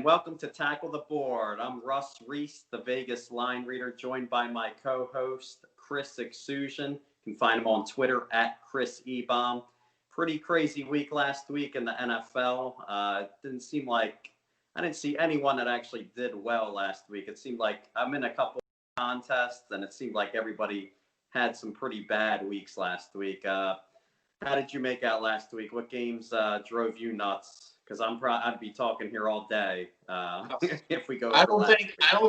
welcome to Tackle the Board. I'm Reese, the Vegas line reader, joined by my co-host, Chris Euksuzian. You can find him on Twitter at Chris Ebom. Pretty crazy week last week in the NFL. Didn't seem like I didn't see anyone that actually did well last week. It seemed like I'm in a couple of contests, and it seemed like everybody had some pretty bad weeks last week. How did you make out last week? What games drove you nuts? Because I'd be talking here all day if we go. I don't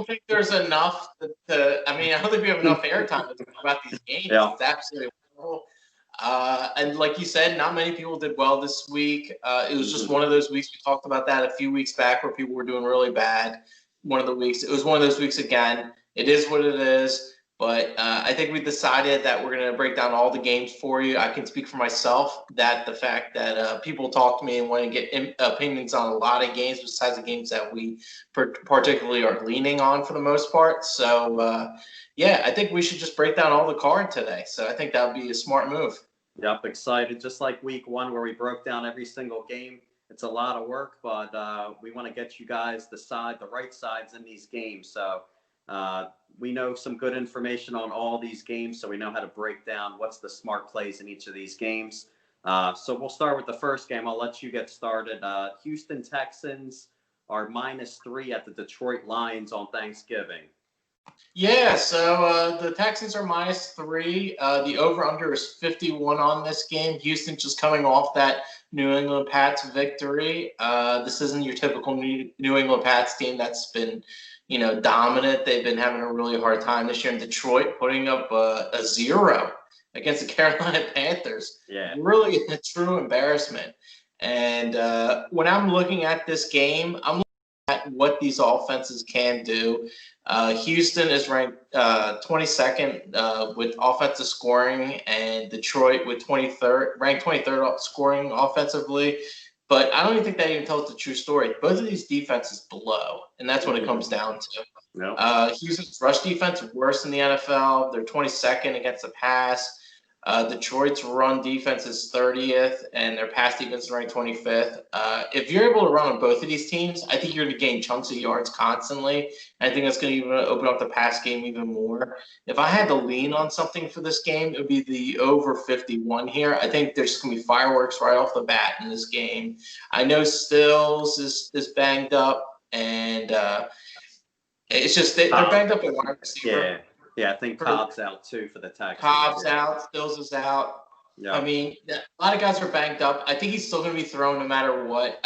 think there's enough I don't think we have enough airtime to talk about these games. Yeah. It's absolutely horrible. And like you said, not many people did well this week. It was just one of those weeks. We talked about that a few weeks back where people were doing really bad. One of the weeks. It was one of those weeks again. It is what it is. But I think we decided that we're going to break down all the games for you. I can speak for myself that the fact that people talk to me and want to get opinions on a lot of games besides the games that we particularly are leaning on for the most part. So, I think we should just break down all the card today. So I think that would be a smart move. Yep, excited. Just like week one where we broke down every single game. It's a lot of work, but we want to get you guys the right sides in these games. So we know some good information on all these games, so we know how to break down what's the smart plays in each of these games. So we'll start with the first game. I'll let you get started. Houston Texans are -3 at the Detroit Lions on Thanksgiving. Yeah, so the Texans are -3. The over-under is 51 on this game. Houston just coming off that New England Pats victory. This isn't your typical New England Pats team that's been dominant. They've been having a really hard time this year in Detroit, putting up a 0 against the Carolina Panthers. Yeah. Really a true embarrassment. And when I'm looking at this game, I'm looking at what these offenses can do. Houston is ranked 22nd with offensive scoring, and Detroit with ranked 23rd scoring offensively. But I don't even think that even tells the true story. Both of these defenses blow, and that's what it comes down to. No. Houston's rush defense worse in the NFL. They're 22nd against the pass. Detroit's run defense is 30th, and their pass defense is ranked 25th. If you're able to run on both of these teams, I think you're going to gain chunks of yards constantly. I think that's going to even open up the pass game even more. If I had to lean on something for this game, it would be the over 51 here. I think there's going to be fireworks right off the bat in this game. I know Stills is banged up, and it's just they're banged up at wide receiver. Yeah, I think Cobb's out too for the Texans. Cobb's out, Stills is out. Yeah. I mean, a lot of guys are banged up. I think he's still going to be thrown no matter what.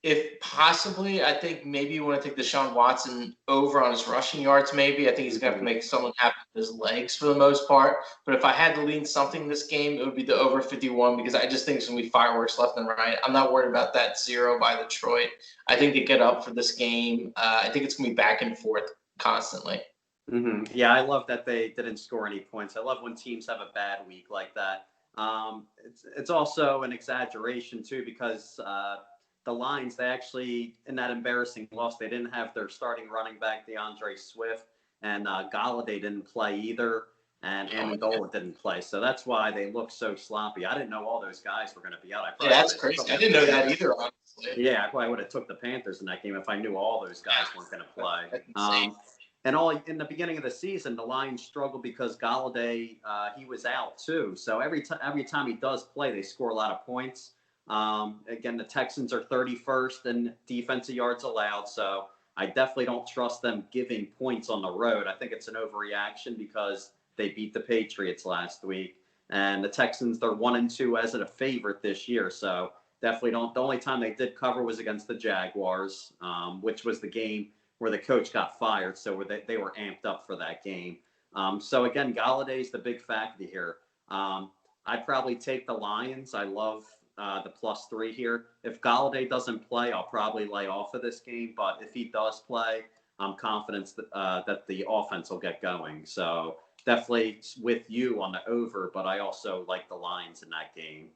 If possibly, I think maybe you want to take Deshaun Watson over on his rushing yards maybe. I think he's going to have to make someone happen with his legs for the most part. But if I had to lean something this game, it would be the over 51 because I just think it's going to be fireworks left and right. I'm not worried about that 0 by Detroit. I think they get up for this game. I think it's going to be back and forth constantly. Yeah, I love that they didn't score any points. I love when teams have a bad week like that. It's also an exaggeration too because the Lions, they actually, in that embarrassing loss, they didn't have their starting running back DeAndre Swift, and Galladay didn't play either, and Amendola didn't play. So that's why they look so sloppy. I didn't know all those guys were going to be out. That's crazy. I didn't know that either, honestly. Yeah, I probably would have took the Panthers in that game if I knew all those guys weren't going to play. And in the beginning of the season, the Lions struggled because Galladay, he was out too. So every time he does play, they score a lot of points. Again, the Texans are 31st in defensive yards allowed. So I definitely don't trust them giving points on the road. I think it's an overreaction because they beat the Patriots last week. And the Texans, they're 1-2 as a favorite this year. So definitely don't. The only time they did cover was against the Jaguars, which was the game where the coach got fired, so they were amped up for that game. So again, Galladay's the big factor here. I'd probably take the Lions. I love the +3 here. If Galladay doesn't play, I'll probably lay off of this game. But if he does play, I'm confident that the offense will get going. So definitely with you on the over, but I also like the Lions in that game.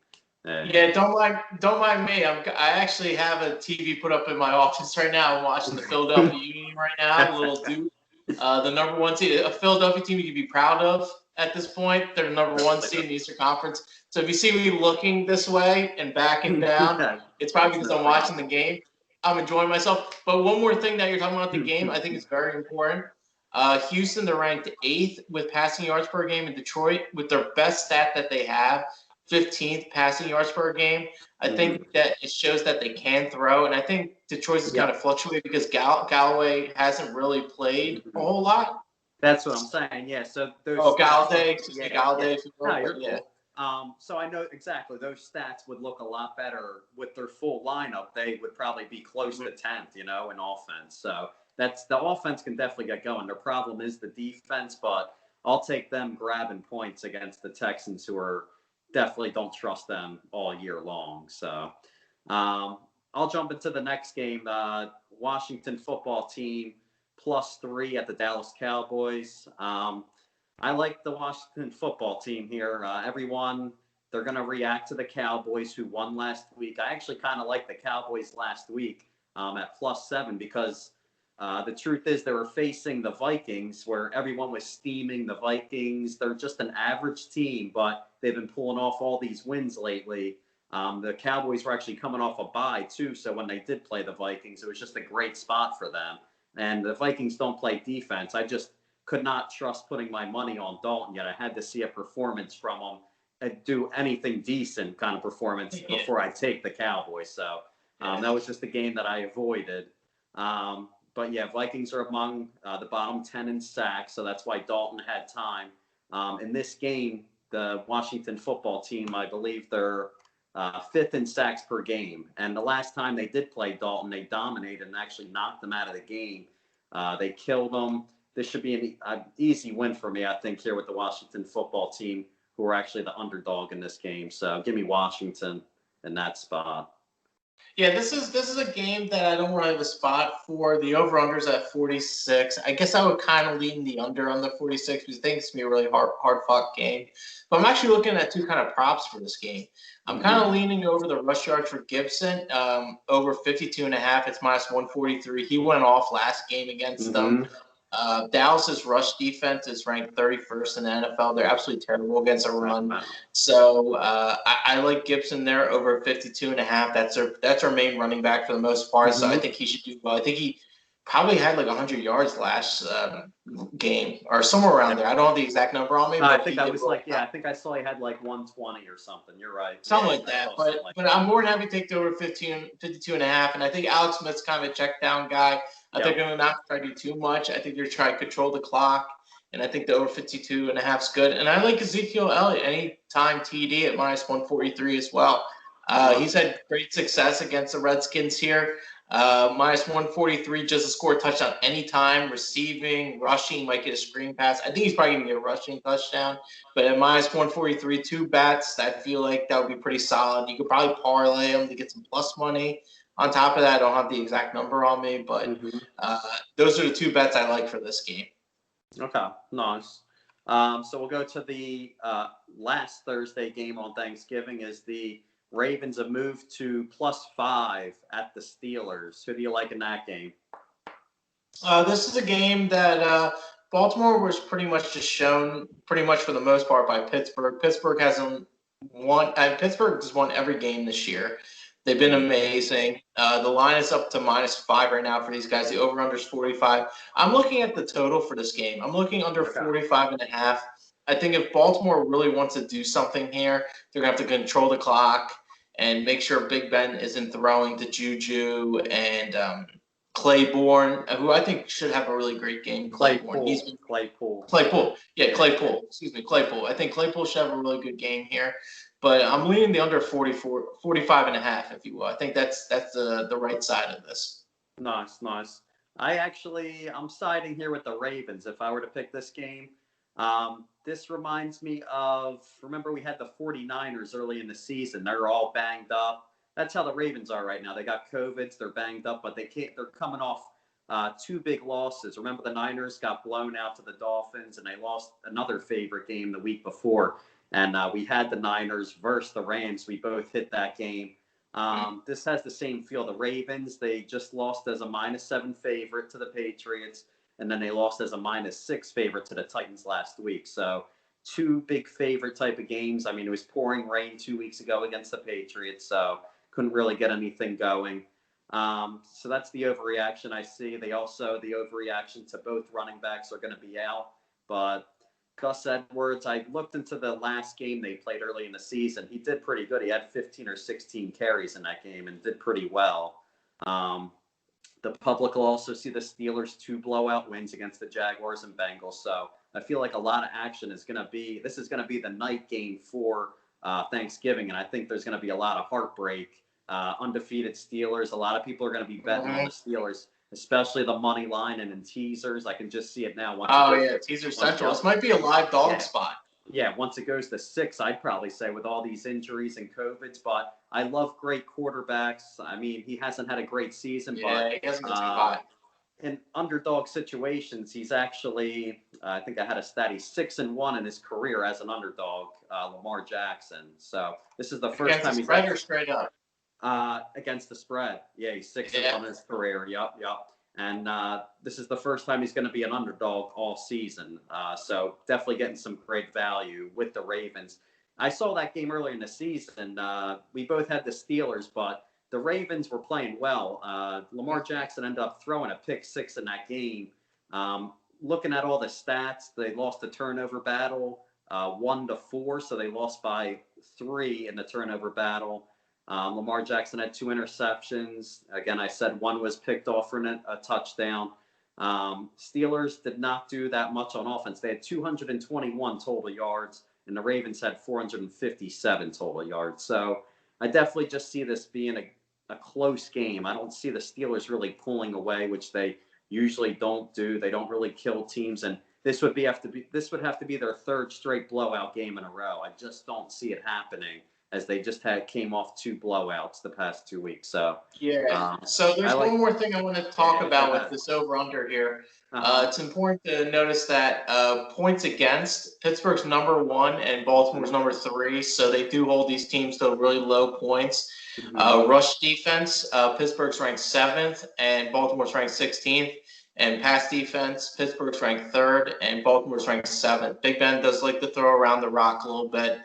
Yeah, don't mind me. I actually have a TV put up in my office right now. I'm watching the Philadelphia Union right now. Little Duke, the number 1 team, a Philadelphia team you can be proud of at this point. They're the number 1 seed in the Eastern Conference. So if you see me looking this way and backing down, it's probably because I'm watching the game. I'm enjoying myself. But one more thing that you're talking about the game, I think it's very important. Houston, they're ranked 8th with passing yards per game. In Detroit, with their best stat that they have, 15th passing yards per game. I think that it shows that they can throw, and I think Detroit's is kind of fluctuated because Galloway hasn't really played a whole lot. That's what I'm saying. Yeah. So those. Galladay. Yeah. No, you're cool. So I know exactly those stats would look a lot better with their full lineup. They would probably be close to 10th, in offense. So that's the offense can definitely get going. Their problem is the defense, but I'll take them grabbing points against the Texans, who are definitely don't trust them all year long. So I'll jump into the next game. Washington football team +3 at the Dallas Cowboys. I like the Washington football team here. Everyone, they're going to react to the Cowboys, who won last week. I actually kind of like the Cowboys last week at +7 because the truth is they were facing the Vikings, where everyone was steaming the Vikings. They're just an average team, but they've been pulling off all these wins lately. The Cowboys were actually coming off a bye, too, so when they did play the Vikings, it was just a great spot for them. And the Vikings don't play defense. I just could not trust putting my money on Dalton yet. I had to see a performance from him and do anything decent kind of performance before I take the Cowboys. So that was just a game that I avoided. But yeah, Vikings are among the bottom 10 in sacks, so that's why Dalton had time. In this game, the Washington football team, I believe they're 5th in sacks per game. And the last time they did play Dalton, they dominated and actually knocked them out of the game. They killed them. This should be an easy win for me, I think, here with the Washington football team, who are actually the underdog in this game. So give me Washington in that spot. Yeah, this is a game that I don't really have a spot for. The over-under's at 46. I guess I would kind of lean the under on the 46 because I think it's going to be a really hard-fought game. But I'm actually looking at two kind of props for this game. I'm kind of leaning over the rush yards for Gibson, over 52.5. It's -143. He went off last game against them. Dallas's rush defense is ranked 31st in the NFL. They're absolutely terrible against a run. So I like Gibson there over 52.5. That's our main running back for the most part. So I think he should do well. I think he probably had like 100 yards last game or somewhere around there. I don't have the exact number on me. But I think I was like, I think I saw he had like 120 or something. You're right. Something like that. But I'm more than happy to take the over 52.5. And I think Alex Smith's kind of a check down guy. I think they're not trying to do too much. I think they're trying to control the clock. And I think the over 52.5 is good. And I like Ezekiel Elliott anytime TD at -143 as well. He's had great success against the Redskins here. -143 just to score a touchdown anytime, receiving, rushing, might get a screen pass. I think he's probably going to get a rushing touchdown. But at -143, 2 bets, I feel like that would be pretty solid. You could probably parlay them to get some plus money. On top of that, I don't have the exact number on me, but those are the 2 bets I like for this game. Okay, nice. So we'll go to the last Thursday game on Thanksgiving. Is the Ravens have moved to +5 at the Steelers. Who do you like in that game? This is a game that Baltimore was pretty much just shown pretty much for the most part by Pittsburgh. Pittsburgh hasn't won. Pittsburgh has won every game this year. They've been amazing. The line is up to -5 right now for these guys. The over-under is 45. I'm looking at the total for this game. I'm looking under 45.5. I think if Baltimore really wants to do something here, they're going to have to control the clock and make sure Big Ben isn't throwing to Juju and Claiborne, who I think should have a really great game. Claypool. Yeah, Claypool. Excuse me, Claypool. I think Claypool should have a really good game here. But I'm leaning the under 45.5, if you will. I think that's the right side of this. Nice. I'm siding here with the Ravens if I were to pick this game. This reminds me of, remember we had the 49ers early in the season. They're all banged up. That's how the Ravens are right now. They got COVIDs. They're banged up, but they're coming off 2 big losses. Remember the Niners got blown out to the Dolphins, and they lost another favorite game the week before. And we had the Niners versus the Rams. We both hit that game. This has the same feel. The Ravens, they just lost as a -7 favorite to the Patriots, and then they lost as a -6 favorite to the Titans last week. So 2 big favorite type of games. I mean, it was pouring rain 2 weeks ago against the Patriots, so couldn't really get anything going. So that's the overreaction I see. The overreaction to both running backs are going to be out. But Gus Edwards, I looked into the last game they played early in the season. He did pretty good. He had 15 or 16 carries in that game and did pretty well. The public will also see the Steelers 2 blowout wins against the Jaguars and Bengals. So I feel like a lot of action is going to be, this is going to be the night game for Thanksgiving. And I think there's going to be a lot of heartbreak. Undefeated Steelers. A lot of people are going to be betting on the Steelers, especially the money line and in teasers. I can just see it now. Teaser Central. This might be a live dog spot. Yeah, once it goes to 6, I'd probably say with all these injuries and COVIDs. But I love great quarterbacks. I mean, he hasn't had a great season, but he hasn't been too hot. In underdog situations, he's actually, I think I had a stat, he's 6-1 in his career as an underdog, Lamar Jackson. So this is the first time he's spread or straight up? Against the spread. Yeah, he's 6-1 in his career. Yep. And this is the first time he's going to be an underdog all season. So definitely getting some great value with the Ravens. I saw that game earlier in the season. We both had the Steelers, but the Ravens were playing well. Lamar Jackson ended up throwing a pick 6 in that game. Looking at all the stats, they lost the turnover battle 1-4, so they lost by 3 in the turnover battle. Lamar Jackson had 2 interceptions. Again, I said one was picked off for a touchdown. Steelers did not do that much on offense. They had 221 total yards, and the Ravens had 457 total yards. So I definitely just see this being a close game. I don't see the Steelers really pulling away, which they usually don't do. They don't really kill teams, and this would have to be their 3rd straight blowout game in a row. I just don't see it happening, as they just came off 2 blowouts the past 2 weeks. So so there's one more thing I want to talk about with this over-under here. It's important to notice that points against, Pittsburgh's number 1 and Baltimore's number 3, so they do hold these teams to really low points. Rush defense, Pittsburgh's ranked 7th and Baltimore's ranked 16th. And pass defense, Pittsburgh's ranked 3rd and Baltimore's ranked 7th. Big Ben does like to throw around the rock a little bit.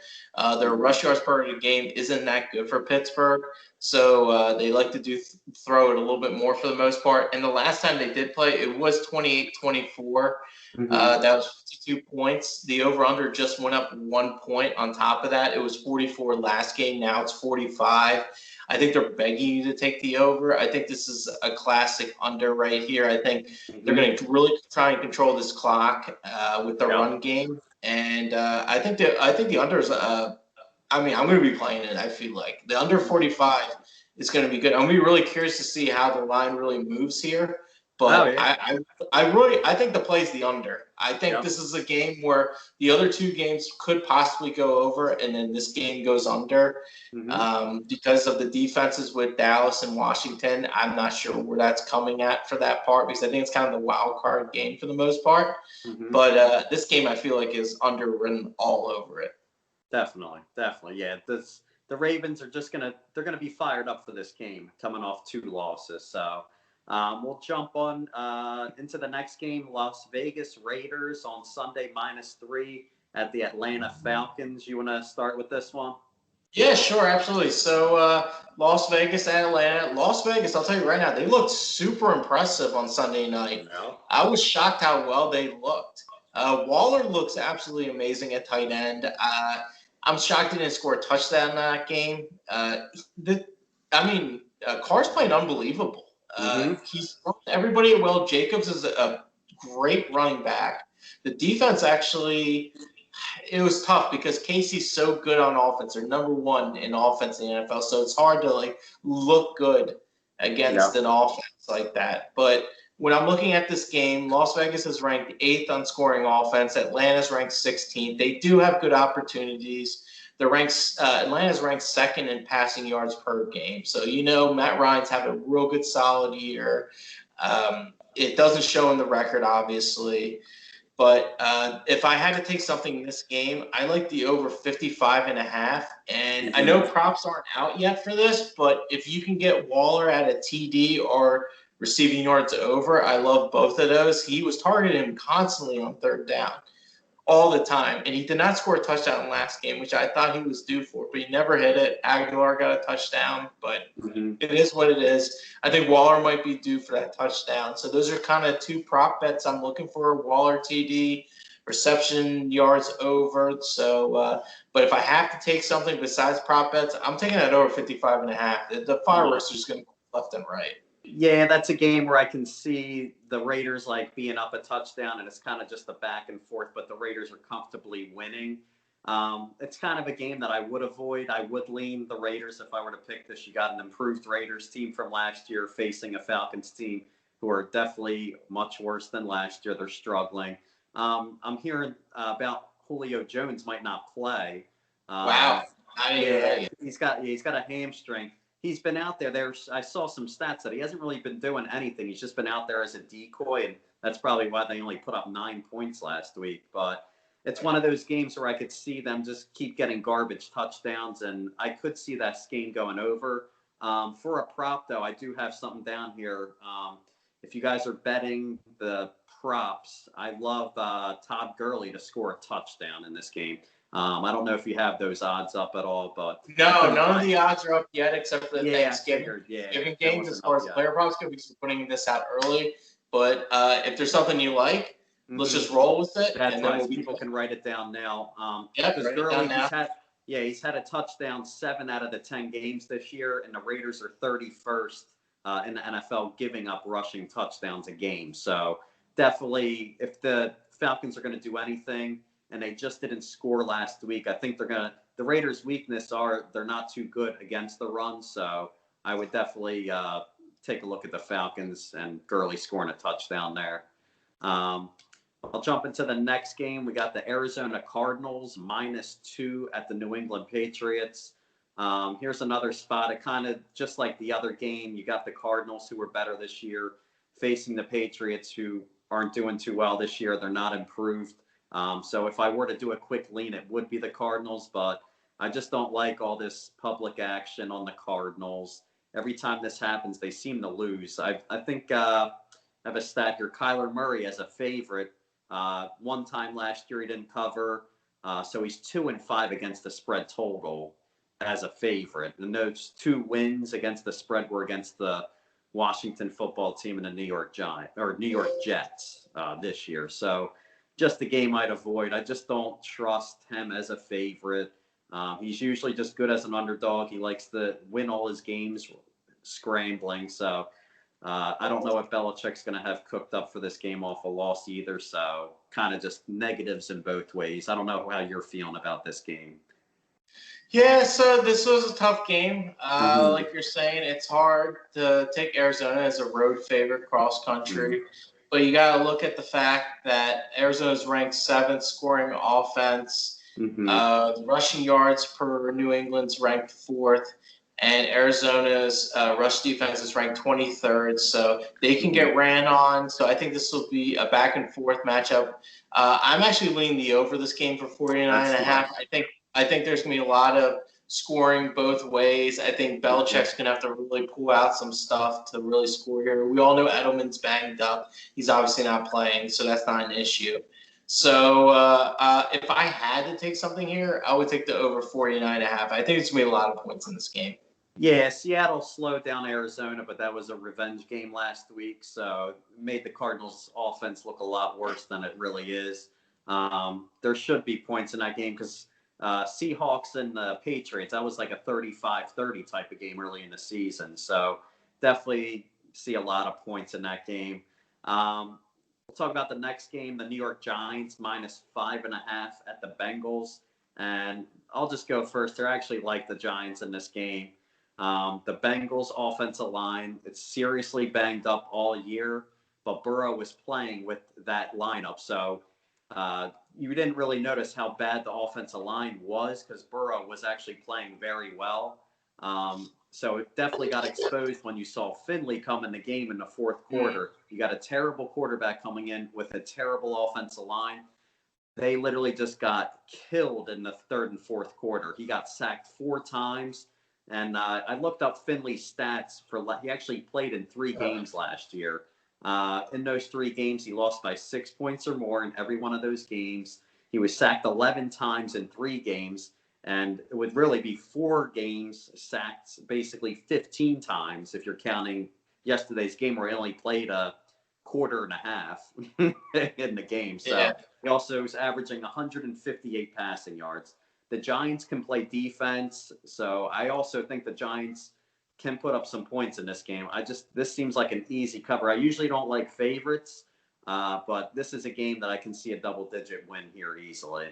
Their rush yards per game isn't that good for Pittsburgh, so they like to throw it a little bit more for the most part. And the last time they did play, it was 28-24. That was 52 points. The over-under just went up 1 point on top of that. It was 44 last game. Now it's 45. I think they're begging you to take the over. I think this is a classic under right here. I think they're going to really try and control this clock with the run game, and I think the under is. I'm going to be playing it. I feel like the under 45 is going to be good. I'm going to be really curious to see how the line really moves here. But I think the play is the under. I think this is a game where the other 2 games could possibly go over, and then this game goes under because of the defenses with Dallas and Washington. I'm not sure where that's coming at for that part, because I think it's kind of the wild card game for the most part. But this game I feel like is underwritten all over it. Definitely. Yeah, the Ravens are they're gonna be fired up for this game, coming off 2 losses. So. We'll jump on into the next game, Las Vegas Raiders on Sunday -3 at the Atlanta Falcons. You want to start with this one? Yeah, sure, absolutely. So Las Vegas at Atlanta. Las Vegas, I'll tell you right now, they looked super impressive on Sunday night. I was shocked how well they looked. Waller looks absolutely amazing at tight end. I'm shocked he didn't score a touchdown in that game. Carr's playing unbelievable. He's everybody. Well, Jacobs is a great running back. The defense actually, it was tough because Casey's so good on offense. They're number 1 in offense in the NFL, so it's hard to look good against an offense like that. But when I'm looking at this game, Las Vegas is ranked 8th on scoring offense. Atlanta's ranked 16th. They do have good opportunities. Atlanta's ranked 2nd in passing yards per game. So, Matt Ryan's having a real good solid year. It doesn't show in the record, obviously. But if I had to take something in this game, I like the over 55.5. And I know props aren't out yet for this, but if you can get Waller at a TD or receiving yards over, I love both of those. He was targeting him constantly on 3rd down. all the time. And he did not score a touchdown last game, which I thought he was due for, but he never hit it. Aguilar got a touchdown, but it is what it is. I think Waller might be due for that touchdown. So those are kind of two prop bets I'm looking for. Waller TD, reception yards over. So, but if I have to take something besides prop bets, I'm taking that over 55.5. The fireworks are just going to go left and right. Yeah, that's a game where I can see the Raiders like being up a touchdown, and it's kind of just a back and forth, but the Raiders are comfortably winning. It's kind of a game that I would avoid. I would lean the Raiders if I were to pick this. You got an improved Raiders team from last year facing a Falcons team who are definitely much worse than last year. They're struggling. I'm hearing about Julio Jones might not play. Wow. He's got a hamstring. He's been out there. I saw some stats that he hasn't really been doing anything. He's just been out there as a decoy, and that's probably why they only put up 9 points last week. But it's one of those games where I could see them just keep getting garbage touchdowns, and I could see that game going over. For a prop, though, I do have something down here. If you guys are betting the props, I love Todd Gurley to score a touchdown in this game. I don't know if you have those odds up at all, but no, none of the odds are up yet except for the Thanksgiving games. As far as player props go, because we're putting this out early. But if there's something you like, let's just roll with it. That's right. People can write it down now. Because Gurley, he's had a touchdown 7 out of the 10 games this year, and the Raiders are 31st in the NFL giving up rushing touchdowns a game. So definitely, if the Falcons are going to do anything, and they just didn't score last week, I think the Raiders' weakness are they're not too good against the run. So I would definitely take a look at the Falcons and Gurley scoring a touchdown there. I'll jump into the next game. We got the Arizona Cardinals -2 at the New England Patriots. Here's another spot. It kind of just like the other game. You got the Cardinals, who were better this year, facing the Patriots, who aren't doing too well this year. They're not improved. So if I were to do a quick lean, it would be the Cardinals, but I just don't like all this public action on the Cardinals. Every time this happens, they seem to lose. I think I have a stat here. Kyler Murray as a favorite. One time last year he didn't cover, so he's 2-5 against the spread total as a favorite. And those 2 wins against the spread were against the Washington football team and the New York Jets this year. So just the game I'd avoid. I just don't trust him as a favorite. He's usually just good as an underdog. He likes to win all his games scrambling. So I don't know what Belichick's going to have cooked up for this game off a loss either. So kind of just negatives in both ways. I don't know how you're feeling about this game. Yeah, so this was a tough game. Like you're saying, it's hard to take Arizona as a road favorite cross country. But you got to look at the fact that Arizona's ranked 7th scoring offense. The rushing yards per New England's ranked 4th. And Arizona's rush defense is ranked 23rd. So they can get ran on. So I think this will be a back and forth matchup. I'm actually leaning the over this game for 49.5. I think there's going to be a lot of scoring both ways. I think Belichick's going to have to really pull out some stuff to really score here. We all know Edelman's banged up. He's obviously not playing, so that's not an issue. So if I had to take something here, I would take the over 49.5. I think it's going to be a lot of points in this game. Yeah, Seattle slowed down Arizona, but that was a revenge game last week, so it made the Cardinals' offense look a lot worse than it really is. There should be points in that game because Seahawks and the Patriots, that was like a 35-30 type of game early in the season. So definitely see a lot of points in that game. We'll talk about the next game, the New York Giants -5.5 at the Bengals. And I'll just go first. I actually like the Giants in this game. The Bengals offensive line, it's seriously banged up all year, but Burrow was playing with that lineup. So you didn't really notice how bad the offensive line was because Burrow was actually playing very well. So it definitely got exposed when you saw Finley come in the game in the 4th quarter. You got a terrible quarterback coming in with a terrible offensive line. They literally just got killed in the 3rd and 4th quarter. He got sacked 4 times. And I looked up Finley's stats he actually played in 3 games last year. In those 3 games, he lost by 6 points or more in every one of those games. He was sacked 11 times in 3 games, and it would really be 4 games sacked basically 15 times if you're counting yesterday's game where he only played a quarter and a half in the game. So Yeah. he also is averaging 158 passing yards. The Giants can play defense, so I also think the Giants can put up some points in this game. This seems like an easy cover. I usually don't like favorites, but this is a game that I can see a double-digit win here easily.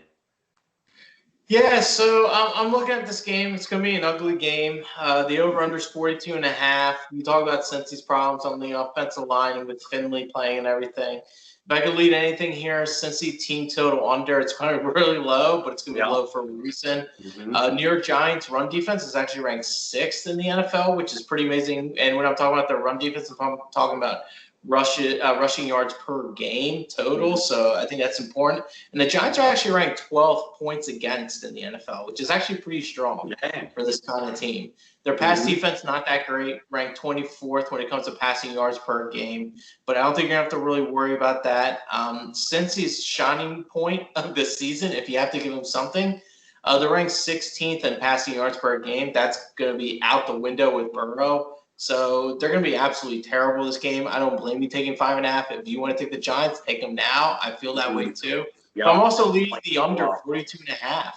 Yeah, so I'm looking at this game. It's going to be an ugly game. The over-under is 42.5. We talk about Cincy's problems on the offensive line and with Finley playing and everything. If I could lead anything here, Cincy team total under, it's kind of really low, but it's going to be low for a reason. New York Giants run defense is actually ranked 6th in the NFL, which is pretty amazing. And when I'm talking about the run defense, I'm talking about rushing yards per game total. So I think that's important. And the Giants are actually ranked 12th points against in the NFL, which is actually pretty strong for this kind of team. Their pass defense, not that great, ranked 24th when it comes to passing yards per game. But I don't think you're going to have to really worry about that. Cincy's shining point of the season, if you have to give them something, they're ranked 16th in passing yards per game. That's going to be out the window with Burrow. So they're going to be absolutely terrible this game. I don't blame you taking 5.5. If you want to take the Giants, take them now. I feel that way too. But I'm also leading the under 42.5.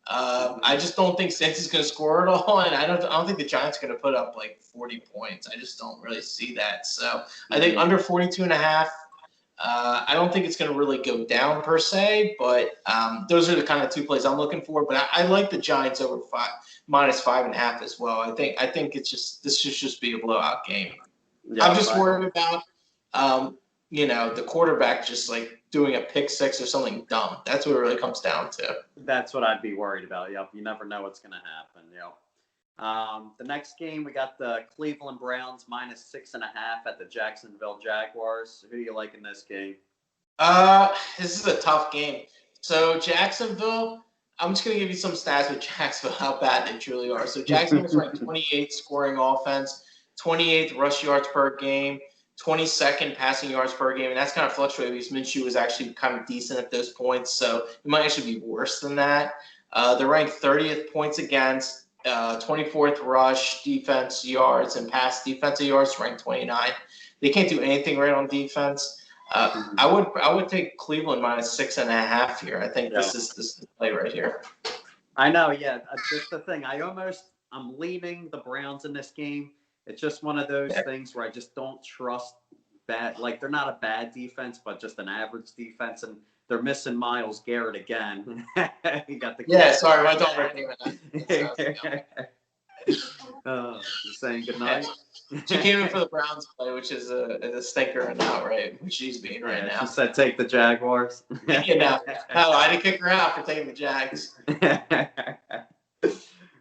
I just don't think Cincy's going to score at all, and I don't think the Giants are going to put up like 40 points. I just don't really see that. So I think under 42.5. I don't think it's going to really go down per se, but those are the kind of 2 plays I'm looking for. But I like the Giants over minus 5.5 as well. I think this should just be a blowout game. Yeah, I'm just worried about the quarterback just like doing a pick 6 or something dumb. That's what it really comes down to. That's what I'd be worried about. Yep, you never know what's going to happen. Yep. The next game, we got the Cleveland Browns minus 6.5 at the Jacksonville Jaguars. Who do you like in this game? This is a tough game. So Jacksonville, I'm just going to give you some stats with Jacksonville, how bad they truly are. So Jacksonville's ranked 28th scoring offense, 28th rush yards per game, 22nd passing yards per game, and that's kind of fluctuated because Minshew was actually kind of decent at those points, so it might actually be worse than that. They're ranked 30th points against, 24th rush defense yards, and pass defensive yards ranked 29. They can't do anything right on defense. I would take Cleveland minus 6.5 here. I think this is the play right here. I know, yeah. That's the thing. I'm leaning the Browns in this game. It's just one of those things where I just don't trust bad. Like, they're not a bad defense, but just an average defense, and they're missing Myles Garrett again. He got the sorry, my daughter came in. You're saying goodnight? She came in for the Browns play, which is a stinker and outright, which she's being right now. She said take the Jaguars. I didn't kick her out for taking the Jags.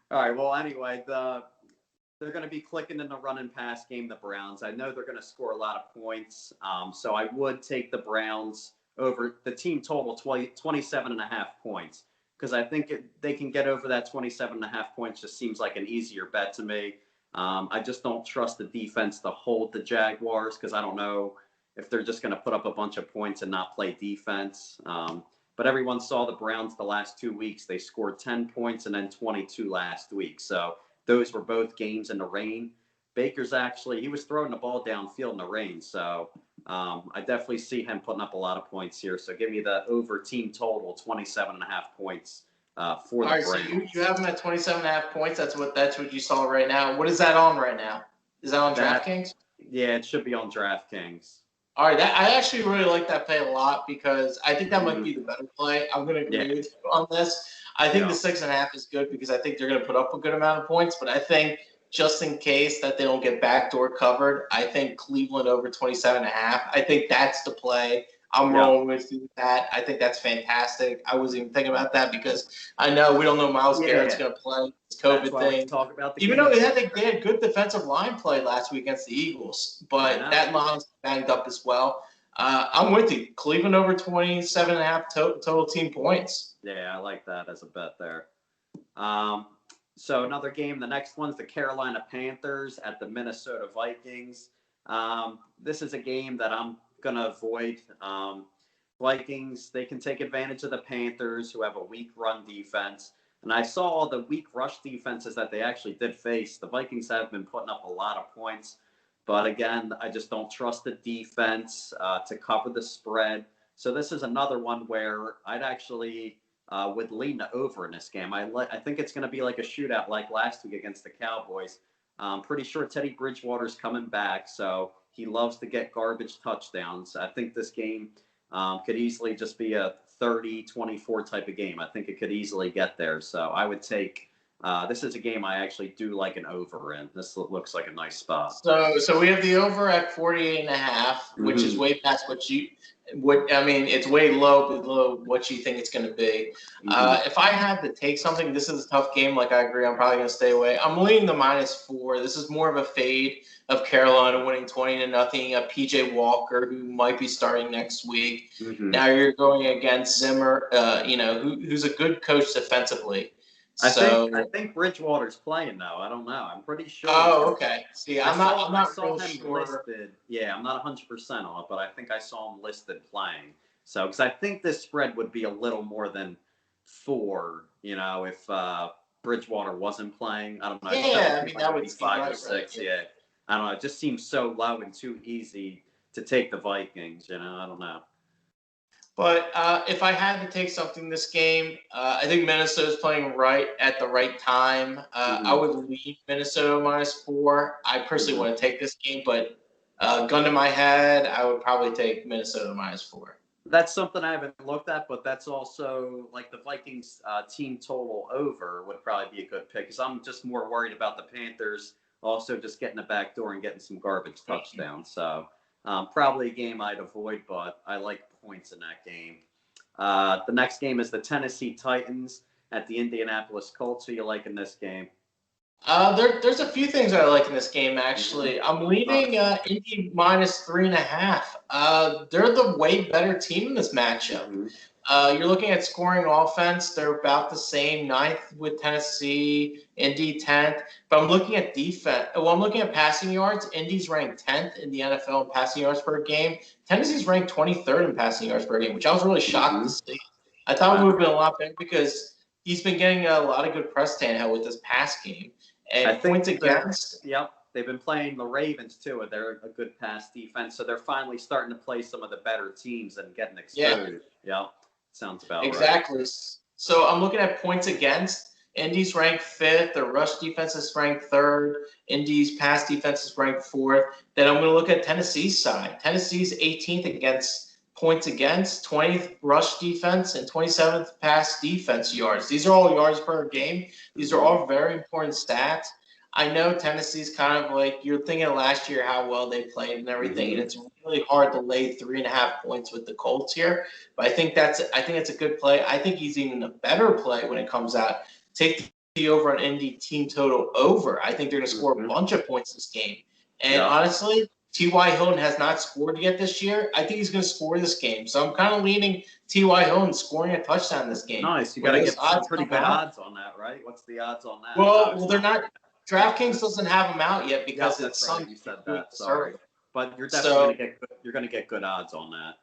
All right, well, anyway, they're going to be clicking in the run and pass game, the Browns. I know they're going to score a lot of points, so I would take the Browns over the team total 27.5 points, because I think they can get over that 27.5 points. Just seems like an easier bet to me. I just don't trust the defense to hold the Jaguars, because I don't know if they're just going to put up a bunch of points and not play defense. But everyone saw the Browns the last 2 weeks. They scored 10 points and then 22 last week. So those were both games in the rain. Baker's he was throwing the ball downfield in the rain. So I definitely see him putting up a lot of points here. So give me the over team total, 27.5 points for the Browns. All right, so you have him at 27.5 points. That's what you saw right now. What is that on right now? Is that on DraftKings? Yeah, it should be on DraftKings. All right, I actually really like that play a lot, because I think that might be the better play. I'm going to agree with you on this. I think the 6.5 is good, because I think they're going to put up a good amount of points. But I think just in case that they don't get backdoor covered, I think Cleveland over 27.5. I think that's the play. I'm rolling with you with that. I think that's fantastic. I wasn't even thinking about that, because I know we don't know Myles Garrett's going to play. This COVID thing. Talk about even though they had good defensive line play last week against the Eagles, but that line's banged up as well. I'm with you. Cleveland over 27.5 total team points. Yeah, I like that as a bet there. So another game, the next one's the Carolina Panthers at the Minnesota Vikings. This is a game that I'm going to avoid. Vikings, they can take advantage of the Panthers, who have a weak run defense. And I saw all the weak rush defenses that they actually did face. The Vikings have been putting up a lot of points. But again, I just don't trust the defense to cover the spread. So this is another one where I'd actually would lean the over in this game. I think it's going to be like a shootout like last week against the Cowboys. I'm pretty sure Teddy Bridgewater's coming back, so he loves to get garbage touchdowns. I think this game could easily just be a 30-24 type of game. I think it could easily get there. So I would take this is a game I actually do like an over in. This looks like a nice spot. So we have the over at 48.5, which is way past it's way below what you think it's going to be. If I had to take something, this is a tough game. Like, I agree, I'm probably going to stay away. I'm leaning the -4. This is more of a fade of Carolina winning 20-0. A PJ Walker, who might be starting next week. Now you're going against Zimmer, who's a good coach defensively. I think Bridgewater's playing though. I don't know. I'm pretty sure. Oh, okay. See, I'm not real him sure. Listed. Yeah, I'm not 100% on it, but I think I saw him listed playing. So, because I think this spread would be a little more than 4. If Bridgewater wasn't playing. I don't know. Yeah, that would be 5 or 6. Right. Yeah, I don't know. It just seems so low and too easy to take the Vikings. I don't know. But if I had to take something this game, I think Minnesota's playing right at the right time. I would leave Minnesota -4. I personally want to take this game, but gun to my head, I would probably take Minnesota -4. That's something I haven't looked at, but that's also like the Vikings team total over would probably be a good pick, because I'm just more worried about the Panthers also just getting the back door and getting some garbage touchdowns. So probably a game I'd avoid, but I like points in that game. The next game is the Tennessee Titans at the Indianapolis Colts. Who you like in this game? There's a few things I like in this game, actually. I'm leaning Indy -3.5. They're the way better team in this matchup. You're looking at scoring offense. They're about the same, 9th with Tennessee, Indy 10th. But I'm looking at defense. Well, I'm looking at passing yards. Indy's ranked 10th in the NFL in passing yards per game. Tennessee's ranked 23rd in passing yards per game, which I was really shocked to see. I thought it would have been a lot better because he's been getting a lot of good press Tannehill with this pass game. And points against. Yep. They've been playing the Ravens, too, and they're a good pass defense. So they're finally starting to play some of the better teams and getting exposed. Yeah. Sounds about right. Exactly. So I'm looking at points against. Indy's ranked 5th. Their rush defense is ranked 3rd. Indy's pass defense is ranked 4th. Then I'm going to look at Tennessee's side. Tennessee's 18th against points against, 20th rush defense, and 27th pass defense yards. These are all yards per game. These are all very important stats. I know Tennessee's kind of like, you're thinking of last year how well they played and everything, and it's really hard to lay 3.5 points with the Colts here. But I think that's a good play. I think he's even a better play when it comes out. Take the over on Indy team total over. I think they're going to score a bunch of points this game. And honestly, T.Y. Hilton has not scored yet this year. I think he's going to score this game. So I'm kind of leaning T.Y. Hilton scoring a touchdown this game. Nice. You got to get some pretty good odds on that, right? What's the odds on that? Well, they're not. DraftKings doesn't have them out yet because it's Sunday. You said that. Sorry, but you're definitely going to get good odds on that.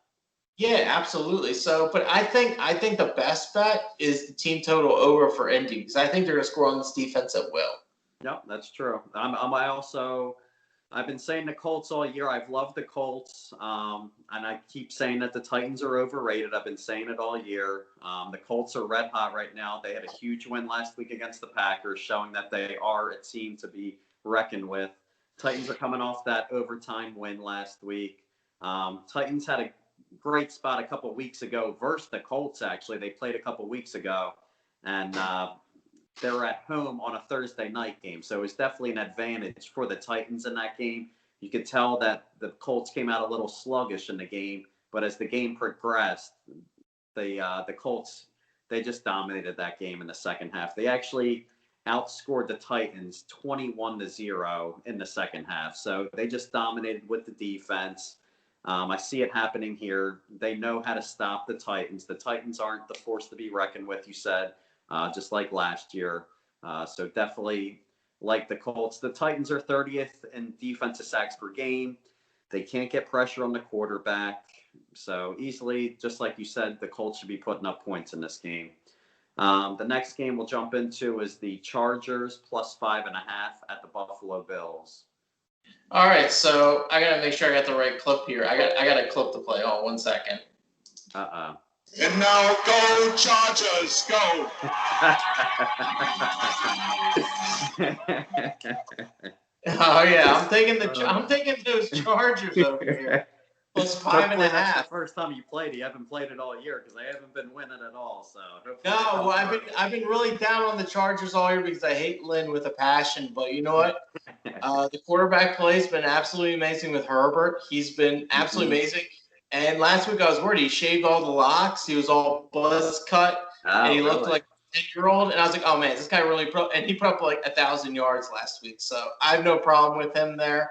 Yeah, absolutely. So, but I think the best bet is the team total over for Indy, because I think they're going to score on this defense at will. Yep, that's true. I've been saying the Colts all year. I've loved the Colts, and I keep saying that the Titans are overrated. I've been saying it all year. The Colts are red hot right now. They had a huge win last week against the Packers, showing that they are a team to be reckoned with. Titans are coming off that overtime win last week. Titans had a great spot a couple weeks ago versus the Colts, actually. They played a couple weeks ago, and they're at home on a Thursday night game. So it's definitely an advantage for the Titans in that game. You could tell that the Colts came out a little sluggish in the game, but as the game progressed, the Colts, they just dominated that game in the second half. They actually outscored the Titans 21-0 in the second half. So they just dominated with the defense. I see it happening here. They know how to stop the Titans. The Titans aren't the force to be reckoned with, you said. Just like last year. So definitely like the Colts. The Titans are 30th in defensive sacks per game. They can't get pressure on the quarterback. So easily, just like you said, the Colts should be putting up points in this game. The next game we'll jump into is the Chargers plus 5.5 at the Buffalo Bills. All right, so I gotta make sure I got the right clip here. I got a clip to play. Oh, 1 second. And now go Chargers, go! Oh yeah, I'm taking those Chargers over here. Plus 5.5. That's the first time you played. You haven't played it all year because they haven't been winning at all. So no, well, I've been really down on the Chargers all year because I hate Lynn with a passion. But you know what? The quarterback play has been absolutely amazing with Herbert. He's been absolutely amazing. And last week I was worried. He shaved all the locks. He was all buzz cut, and he looked like a 10-year-old. And I was like, oh man, this guy really and he put up like 1,000 yards last week. So I have no problem with him there.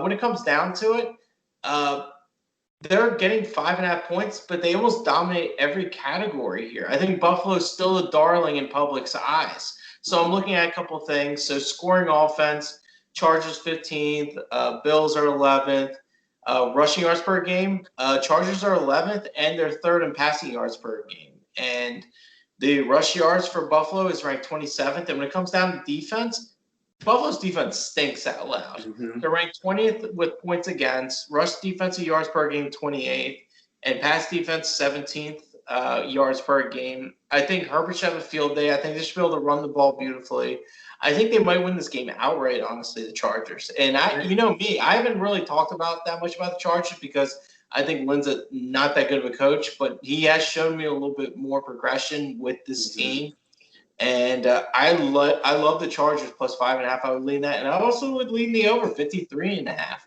When it comes down to it, they're getting 5.5 points, but they almost dominate every category here. I think Buffalo's still a darling in public's eyes. So I'm looking at a couple of things. So scoring offense, Chargers 15th, Bills are 11th. Rushing yards per game, Chargers are 11th, and they're 3rd in passing yards per game. And the rush yards for Buffalo is ranked 27th. And when it comes down to defense, Buffalo's defense stinks out loud. They're ranked 20th with points against, rush defensive yards per game 28th, and pass defense 17th yards per game. I think Herbert should have a field day. I think they should be able to run the ball beautifully. I think they might win this game outright, honestly, the Chargers. And you know me, I haven't really talked about that much about the Chargers because I think Lynn's not that good of a coach, but he has shown me a little bit more progression with this team. And I love the Chargers plus 5.5. I would lean that. And I also would lean the over 53.5.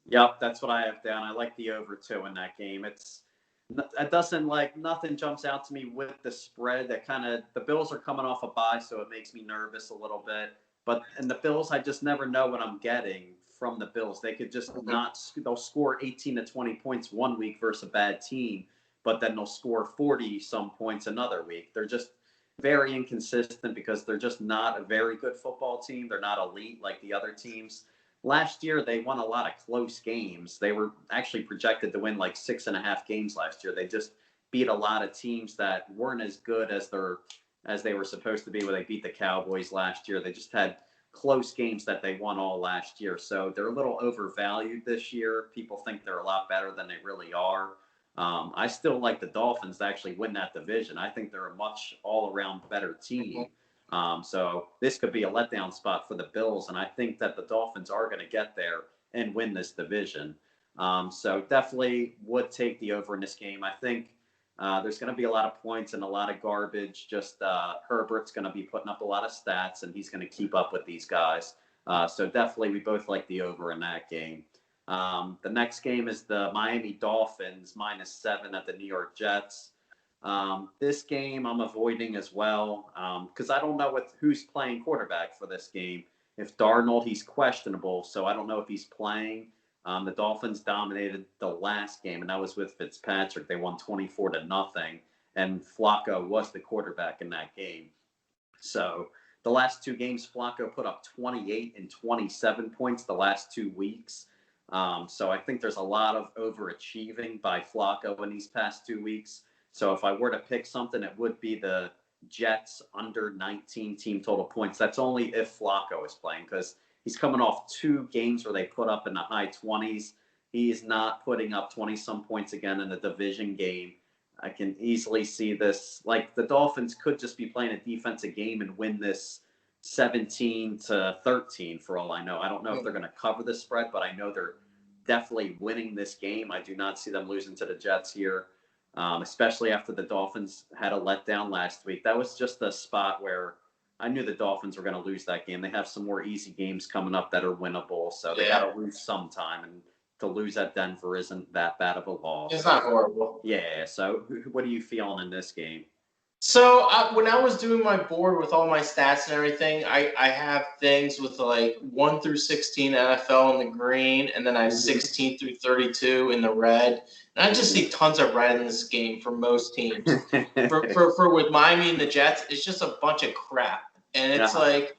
Yep, that's what I have down. I like the over too in that game. It doesn't nothing jumps out to me with the spread. The Bills are coming off a bye, so it makes me nervous a little bit. But in the Bills, I just never know what I'm getting from the Bills. They could just they'll score 18 to 20 points one week versus a bad team, but then they'll score 40 some points another week. They're just very inconsistent because they're just not a very good football team. They're not elite like the other teams. Last year, they won a lot of close games. They were actually projected to win like 6.5 games last year. They just beat a lot of teams that weren't as good as they were supposed to be when they beat the Cowboys last year. They just had close games that they won all last year. So they're a little overvalued this year. People think they're a lot better than they really are. I still like the Dolphins to actually win that division. I think they're a much all-around better team. So this could be a letdown spot for the Bills, and I think that the Dolphins are going to get there and win this division. So definitely would take the over in this game. I think there's going to be a lot of points and a lot of garbage. Just Herbert's going to be putting up a lot of stats, and he's going to keep up with these guys. So definitely we both like the over in that game. The next game is the Miami Dolphins -7 at the New York Jets. This game I'm avoiding as well because I don't know who's playing quarterback for this game. If Darnold, he's questionable, so I don't know if he's playing. The Dolphins dominated the last game, and that was with Fitzpatrick. They won 24-0, and Flacco was the quarterback in that game. So the last two games, Flacco put up 28 and 27 points the last 2 weeks. So I think there's a lot of overachieving by Flacco in these past 2 weeks. So if I were to pick something, it would be the Jets under 19 team total points. That's only if Flacco is playing because he's coming off 2 games where they put up in the high 20s. He is not putting up 20-some points again in the division game. I can easily see this. Like the Dolphins could just be playing a defensive game and win this 17-13 for all I know. I don't know if they're going to cover the spread, but I know they're definitely winning this game. I do not see them losing to the Jets here, especially after the Dolphins had a letdown last week. That was just a spot where I knew the Dolphins were going to lose that game. They have some more easy games coming up that are winnable, so they got to lose sometime. And to lose at Denver isn't that bad of a loss. It's not horrible. Yeah, so what are you feeling in this game? So when I was doing my board with all my stats and everything, I have things with like 1 through 16 NFL in the green, and then I have 16 through 32 in the red. And I just see tons of red in this game for most teams. for with Miami and the Jets, it's just a bunch of crap. And it's like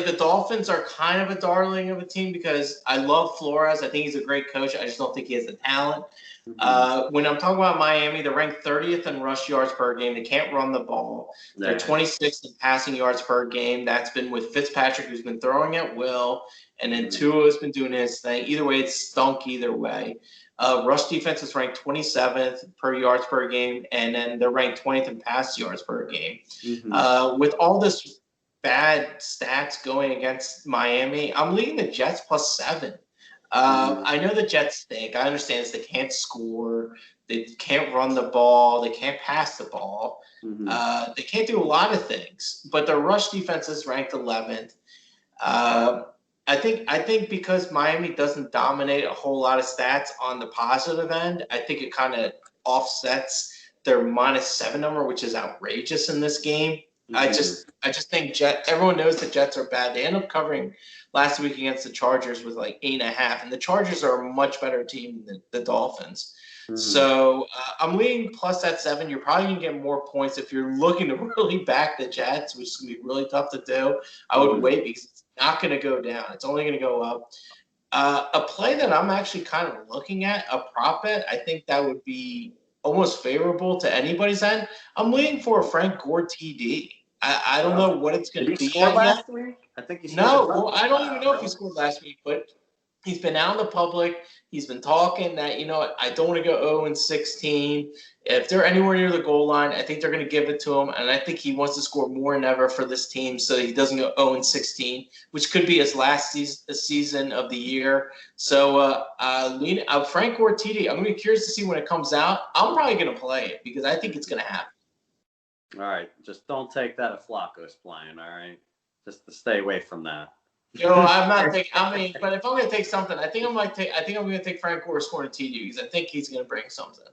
the Dolphins are kind of a darling of a team because I love Flores. I think he's a great coach. I just don't think he has the talent. When I'm talking about Miami, they're ranked 30th in rush yards per game. They can't run the ball. They're 26th in passing yards per game. That's been with Fitzpatrick, who's been throwing at will, and then Tua has been doing his thing. Either way, it's stunk either way. Rush defense is ranked 27th per yards per game, and then they're ranked 20th in pass yards per game. With all this bad stats going against Miami, I'm leading the Jets +7. I know the Jets stink. I understand this. They can't score. They can't run the ball. They can't pass the ball. They can't do a lot of things. But their rush defense is ranked 11th. I think because Miami doesn't dominate a whole lot of stats on the positive end, I think it kind of offsets their -7 number, which is outrageous in this game. I just think everyone knows the Jets are bad. They end up covering last week against the Chargers with like 8.5, and the Chargers are a much better team than the Dolphins. So I'm leaning +7. You're probably going to get more points if you're looking to really back the Jets, which is going to be really tough to do. I would wait because it's not going to go down. It's only going to go up. A play that I'm actually kind of looking at, a prop bet, I think that would be almost favorable to anybody's end. I'm leaning for a Frank Gore TD. I don't know what it's going to be. Did he score last week? I think he scored. No, well, I don't even know if he scored last week, but he's been out in the public. He's been talking that, I don't want to go 0-16. If they're anywhere near the goal line, I think they're going to give it to him, and I think he wants to score more than ever for this team so he doesn't go 0-16, which could be his last season of the year. So Frank Gore TD, I'm going to be curious to see when it comes out. I'm probably going to play it because I think it's going to happen. All right, just don't take that if Flacco's playing. All right, just to stay away from that. I'm not taking. But if I'm going to take something, I think I'm going to take Frank Gore scoring a TD because I think he's going to bring something.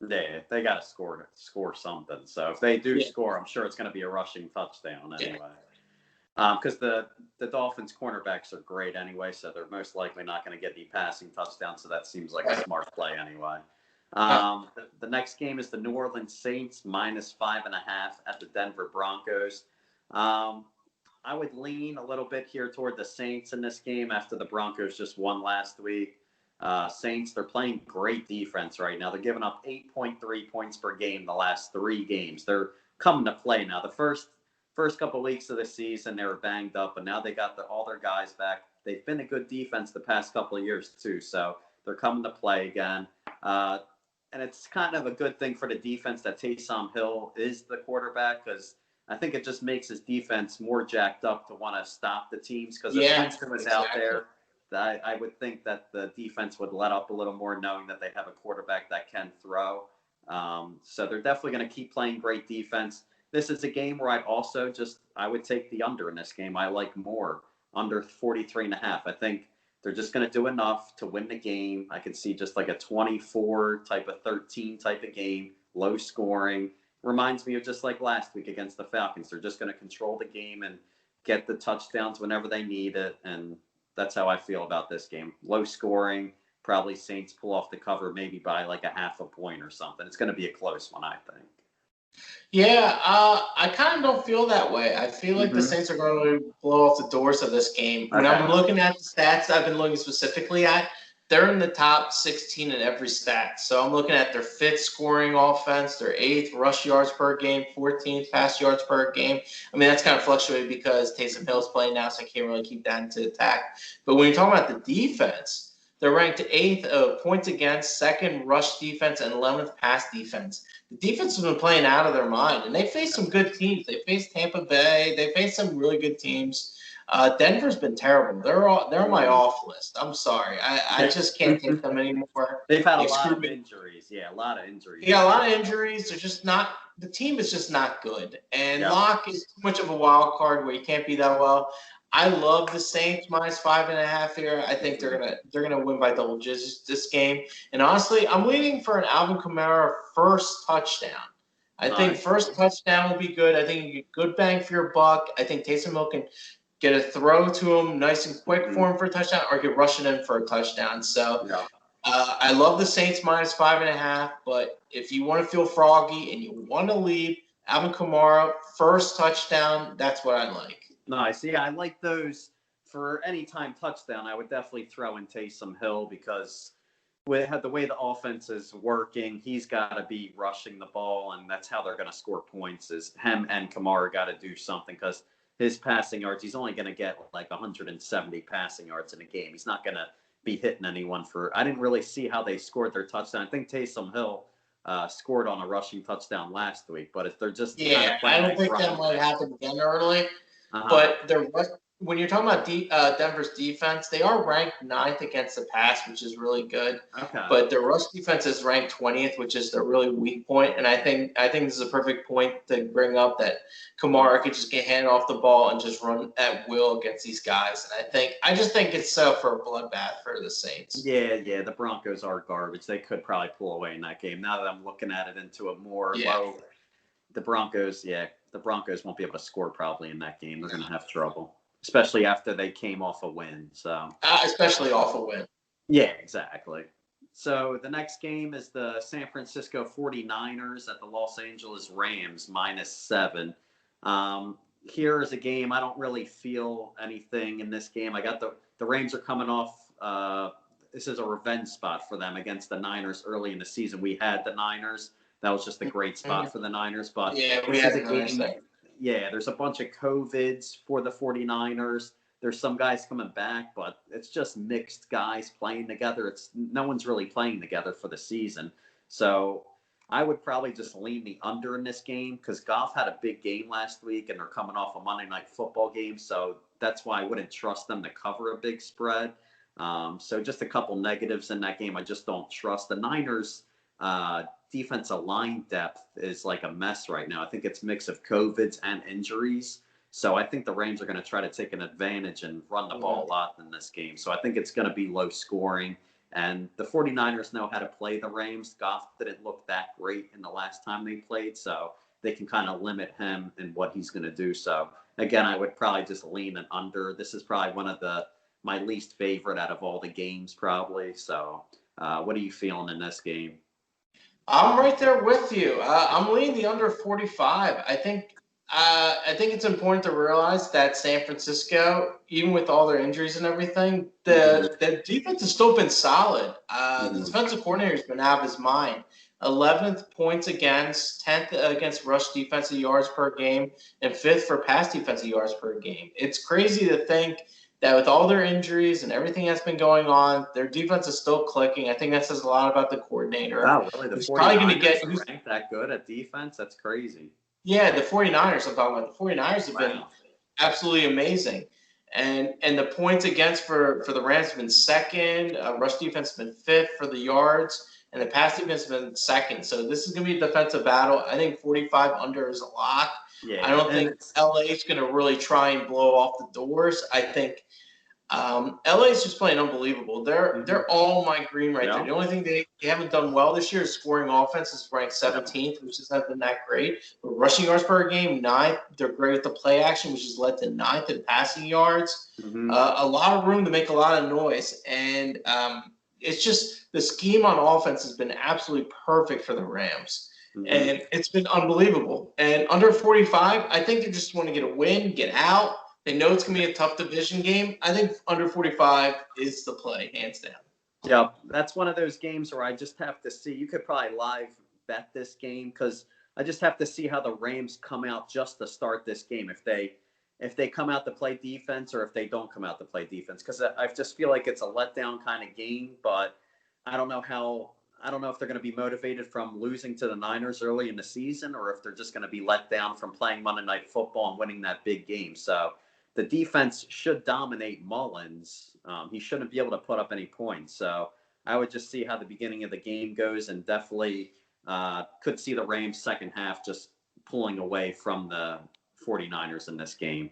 Yeah, they got to score something. So if they do score, I'm sure it's going to be a rushing touchdown anyway. Because the Dolphins cornerbacks are great anyway, so they're most likely not going to get any passing touchdowns. So that seems like a smart play anyway. The next game is the New Orleans Saints -5.5 at the Denver Broncos. I would lean a little bit here toward the Saints in this game after the Broncos just won last week. Saints, they're playing great defense right now. They're giving up 8.3 points per game the last 3 games. They're coming to play now. The first couple weeks of the season, they were banged up, but now they got all their guys back. They've been a good defense the past couple of years too, so they're coming to play again. And it's kind of a good thing for the defense that Taysom Hill is the quarterback because I think it just makes his defense more jacked up to want to stop the teams because if Winston was out there, I would think that the defense would let up a little more knowing that they have a quarterback that can throw. So they're definitely going to keep playing great defense. This is a game where I would take the under in this game. I like more, under 43.5. I think they're just going to do enough to win the game. I could see just like a 24-13 type of game, low scoring. Reminds me of just like last week against the Falcons. They're just going to control the game and get the touchdowns whenever they need it. And that's how I feel about this game. Low scoring, probably Saints pull off the cover maybe by like a half a point or something. It's going to be a close one, I think. Yeah, I kind of don't feel that way. I feel like the Saints are going to blow off the doors of this game. When I'm looking at the stats I've been looking specifically at, they're in the top 16 in every stat. So I'm looking at their 5th scoring offense, their 8th rush yards per game, 14th pass yards per game. I mean, that's kind of fluctuated because Taysom Hill's playing now, so I can't really keep that into attack. But when you're talking about the defense, they're ranked 8th of points against, 2nd rush defense, and 11th pass defense. The defense has been playing out of their mind, and they faced some good teams. They faced Tampa Bay. They faced some really good teams. Denver's been terrible. They're on my off list. I'm sorry. I just can't take them anymore. They've had a lot of injuries. Yeah, a lot of injuries. Yeah, a lot of injuries. They're just not – the team is just not good. And Locke is too much of a wild card where he can't be that well. I love the Saints -5.5 here. I think they're gonna win by double digits this game. And honestly, I'm leaning for an Alvin Kamara first touchdown. I think first touchdown will be good. I think you get good bang for your buck. I think Taysom Hill can get a throw to him nice and quick for him for a touchdown, or get rushing in for a touchdown. So I love the Saints -5.5. But if you want to feel froggy and you want to lead Alvin Kamara first touchdown, that's what I like. Nice. Yeah, I like those for any time touchdown. I would definitely throw in Taysom Hill because with the way the offense is working, he's got to be rushing the ball, and that's how they're going to score points. Is him and Kamara got to do something because his passing yards, he's only going to get like 170 passing yards in a game. He's not going to be hitting anyone for. I didn't really see how they scored their touchdown. I think Taysom Hill scored on a rushing touchdown last week, but if they're just Yeah, I don't think that might happen again early. But when you're talking about Denver's defense, they are ranked 9th against the pass, which is really good. Okay. But their rush defense is ranked 20th, which is their really weak point. And I think this is a perfect point to bring up that Kamara could just get handed off the ball and just run at will against these guys. And I just think it's set up for a bloodbath for the Saints. Yeah, the Broncos are garbage. They could probably pull away in that game. Now that I'm looking at it into a more low, the Broncos won't be able to score probably in that game. They're going to have trouble, especially after they came off a win. So especially off a win. Yeah, exactly. So the next game is the San Francisco 49ers at the Los Angeles Rams -7. Here is a game I don't really feel anything in this game. I got the Rams are coming off. This is a revenge spot for them against the Niners early in the season. We had the Niners. That was just a great spot for the Niners. But we had a game. There's a bunch of COVIDs for the 49ers. There's some guys coming back, but it's just mixed guys playing together. No one's really playing together for the season. So I would probably just lean the under in this game because Goff had a big game last week and they're coming off a Monday Night Football game. So that's why I wouldn't trust them to cover a big spread. So just a couple negatives in that game. I just don't trust the Niners. Defensive line depth is like a mess right now. I think it's a mix of COVIDs and injuries. So I think the Rams are going to try to take an advantage and run the ball a lot in this game. So I think it's going to be low scoring. And the 49ers know how to play the Rams. Goff didn't look that great in the last time they played. So they can kind of limit him and what he's going to do. So again, I would probably just lean an under. This is probably one of my least favorite out of all the games probably. So what are you feeling in this game? I'm right there with you. I'm leaning the under 45. I think it's important to realize that San Francisco, even with all their injuries and everything, the defense has still been solid. The defensive coordinator has been out of his mind. 11th points against, 10th against rush defensive yards per game, and 5th for pass defensive yards per game. It's crazy to think that with all their injuries and everything that's been going on, their defense is still clicking. I think that says a lot about the coordinator. Wow, really? The 49ers are ranked that good at defense? That's crazy. Yeah, the 49ers I'm talking about. The 49ers have been absolutely amazing. And the points against for the Rams have been 2nd. Rush defense has been 5th for the yards. And the pass defense has been 2nd. So this is going to be a defensive battle. I think 45 under is a lot. Yeah, I don't think LA is going to really try and blow off the doors. I think LA is just playing unbelievable. They're all my green right there. The only thing they haven't done well this year is scoring offense. Is ranked 17th, which has not been that great. But rushing yards per game, 9th. They're great with the play action, which has led to 9th in passing yards. A lot of room to make a lot of noise. And it's just the scheme on offense has been absolutely perfect for the Rams. And it's been unbelievable. And under 45, I think they just want to get a win, get out. They know it's going to be a tough division game. I think under 45 is the play, hands down. Yeah, that's one of those games where I just have to see. You could probably live bet this game because I just have to see how the Rams come out just to start this game. If they come out to play defense or if they don't come out to play defense. Because I just feel like it's a letdown kind of game, but I don't know if they're going to be motivated from losing to the Niners early in the season or if they're just going to be let down from playing Monday Night Football and winning that big game. So the defense should dominate Mullins. He shouldn't be able to put up any points. So I would just see how the beginning of the game goes and definitely could see the Rams second half just pulling away from the 49ers in this game.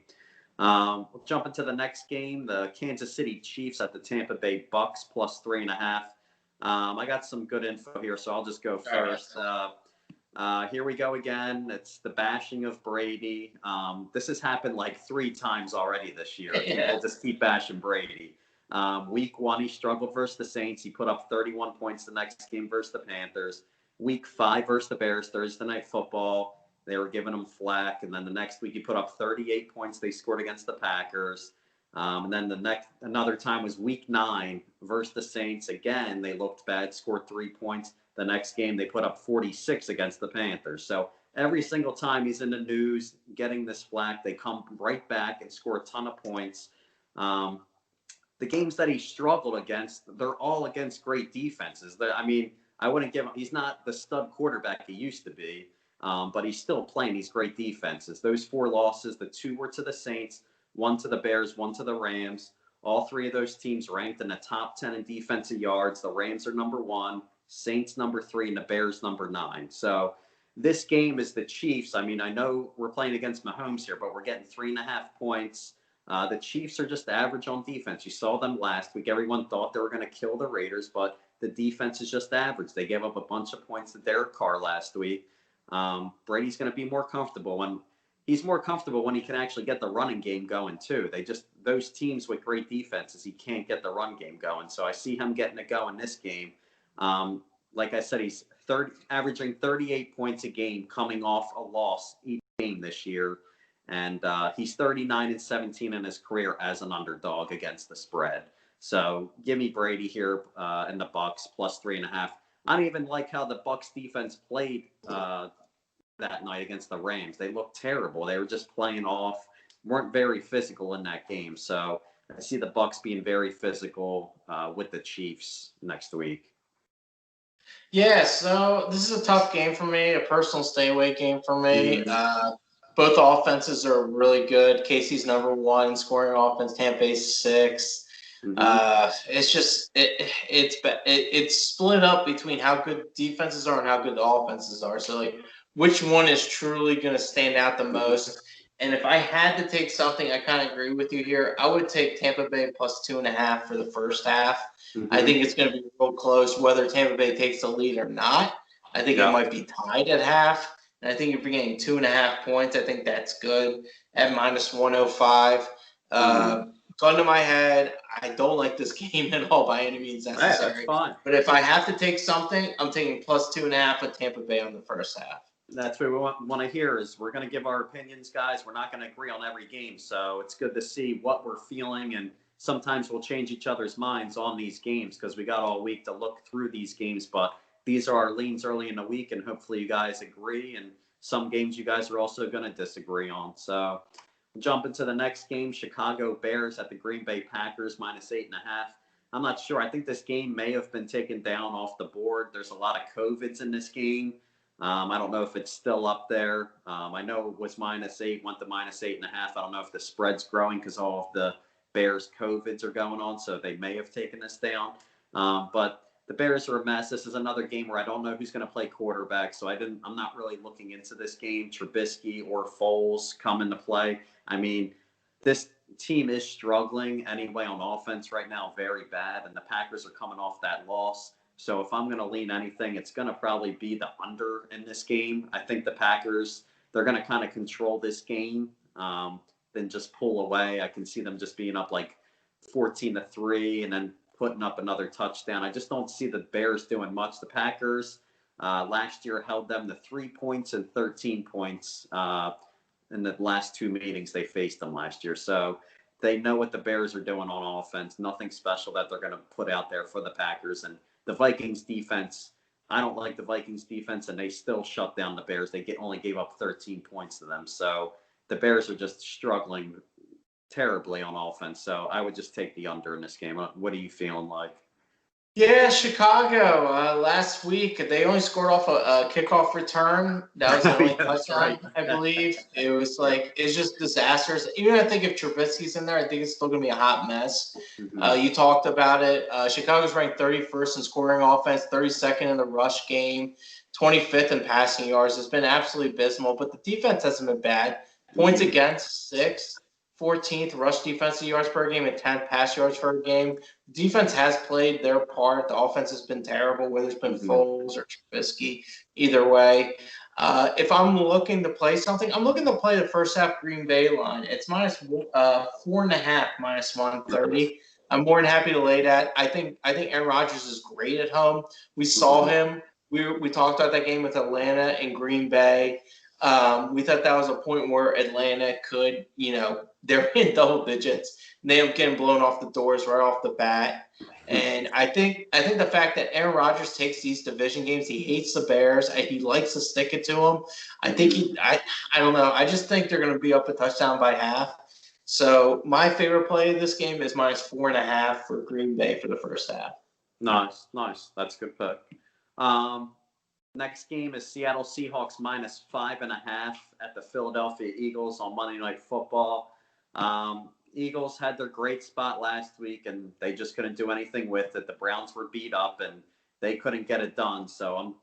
We'll jump into the next game, the Kansas City Chiefs at the Tampa Bay BUCS +3.5. I got some good info here, so I'll just go first. Here we go again. It's the bashing of Brady. This has happened like 3 times already this year. People just keep bashing Brady. Week 1, he struggled versus the Saints. He put up 31 points the next game versus the Panthers. Week 5 versus the Bears, Thursday Night Football. They were giving him flack. And then the next week, he put up 38 points they scored against the Packers. And then another time was week 9 versus the Saints. Again, they looked bad, scored 3 points. The next game, they put up 46 against the Panthers. So every single time he's in the news getting this flack, they come right back and score a ton of points. The games that he struggled against, they're all against great defenses. I mean, I wouldn't give him, he's not the stud quarterback he used to be, but he's still playing these great defenses. Those 4 losses, the 2 were to the Saints, 1 to the Bears, 1 to the Rams. All 3 of those teams ranked in the top 10 in defensive yards. The Rams are number 1, Saints number 3, and the Bears number 9. So this game is the Chiefs. I mean, I know we're playing against Mahomes here, but we're getting 3.5 points. The Chiefs are just average on defense. You saw them last week. Everyone thought they were going to kill the Raiders, but the defense is just average. They gave up a bunch of points to Derek Carr last week. Brady's going to be more comfortable when he's more comfortable when he can actually get the running game going too. Those teams with great defenses, he can't get the run game going. So I see him getting it going this game. Like I said, he's averaging 38 points a game coming off a loss each game this year. And he's 39-17 in his career as an underdog against the spread. So give me Brady here in the BUCS plus 3.5. I don't even like how the BUCS defense played that night against the Rams. They looked terrible. They were just playing off, weren't very physical in that game. So I see the BUCS being very physical with the Chiefs next week. Yeah, so this is a tough game for me, a personal stay away game for me. Both offenses are really good. Casey's number 1 scoring offense, Tampa Bay's 6. It's just it's split up between how good defenses are and how good the offenses are. So like, which one is truly going to stand out the most? And if I had to take something, I kind of agree with you here. I would take Tampa Bay plus 2.5 for the first half. I think it's going to be real close whether Tampa Bay takes the lead or not. I think it might be tied at half. And I think if you're getting 2.5 points, I think that's good at minus 105. Gun to my head, I don't like this game at all by any means necessary. That's fine. But if I have to take something, I'm taking plus 2.5 with Tampa Bay on the first half. That's what we want to hear is we're going to give our opinions, guys. We're not going to agree on every game. So it's good to see what we're feeling. And sometimes we'll change each other's minds on these games because we got all week to look through these games. But these are our leans early in the week, and hopefully you guys agree. And some games you guys are also going to disagree on. So we'll jump into the next game, Chicago Bears at the Green Bay Packers, minus 8.5. I'm not sure. I think this game may have been taken down off the board. There's a lot of COVIDs in this game. I don't know if it's still up there. I know it was -8, went to -8.5. I don't know if the spread's growing because all of the Bears COVIDs are going on, so they may have taken this down. But the Bears are a mess. This is another game where I don't know who's going to play quarterback, so I'm not really looking into this game. Trubisky or Foles come into play. I mean, this team is struggling anyway on offense right now, very bad, and the Packers are coming off that loss. So if I'm going to lean anything, it's going to probably be the under in this game. I think the Packers, they're going to kind of control this game, then just pull away. I can see them just being up like 14-3 and then putting up another touchdown. I just don't see the Bears doing much. The Packers last year held them to 3 points and 13 points in the last 2 meetings they faced them last year. So they know what the Bears are doing on offense. Nothing special that they're going to put out there for the Packers. And the Vikings defense, I don't like the Vikings defense, and they still shut down the Bears. They only gave up 13 points to them. So the Bears are just struggling terribly on offense. So I would just take the under in this game. What are you feeling like? Yeah, Chicago. Last week, they only scored off a kickoff return. That was the only touchdown, I believe. It was it's just disastrous. Even I think if Trubisky's in there, I think it's still going to be a hot mess. You talked about it. Chicago's ranked 31st in scoring offense, 32nd in the rush game, 25th in passing yards. It's been absolutely abysmal, but the defense hasn't been bad. Points against, 6th. 14th rush defensive yards per game and 10th pass yards per game. Defense has played their part. The offense has been terrible, whether it's been Foles or Trubisky. Either way, if I'm looking to play something, I'm looking to play the first half Green Bay line. It's -4.5, minus 130. I'm more than happy to lay that. I think Aaron Rodgers is great at home. We saw him. We talked about that game with Atlanta and Green Bay. We thought that was a point where Atlanta could, they're in double digits. And they end up getting blown off the doors right off the bat. And I think the fact that Aaron Rodgers takes these division games, he hates the Bears. He likes to stick it to them. I think I don't know. I just think they're going to be up a touchdown by half. So my favorite play of this game is -4.5 for Green Bay for the first half. Nice. That's a good pick. Next game is Seattle Seahawks -5.5 at the Philadelphia Eagles on Monday Night Football. Eagles had their great spot last week, and they just couldn't do anything with it. The Browns were beat up, and they couldn't get it done. So I'm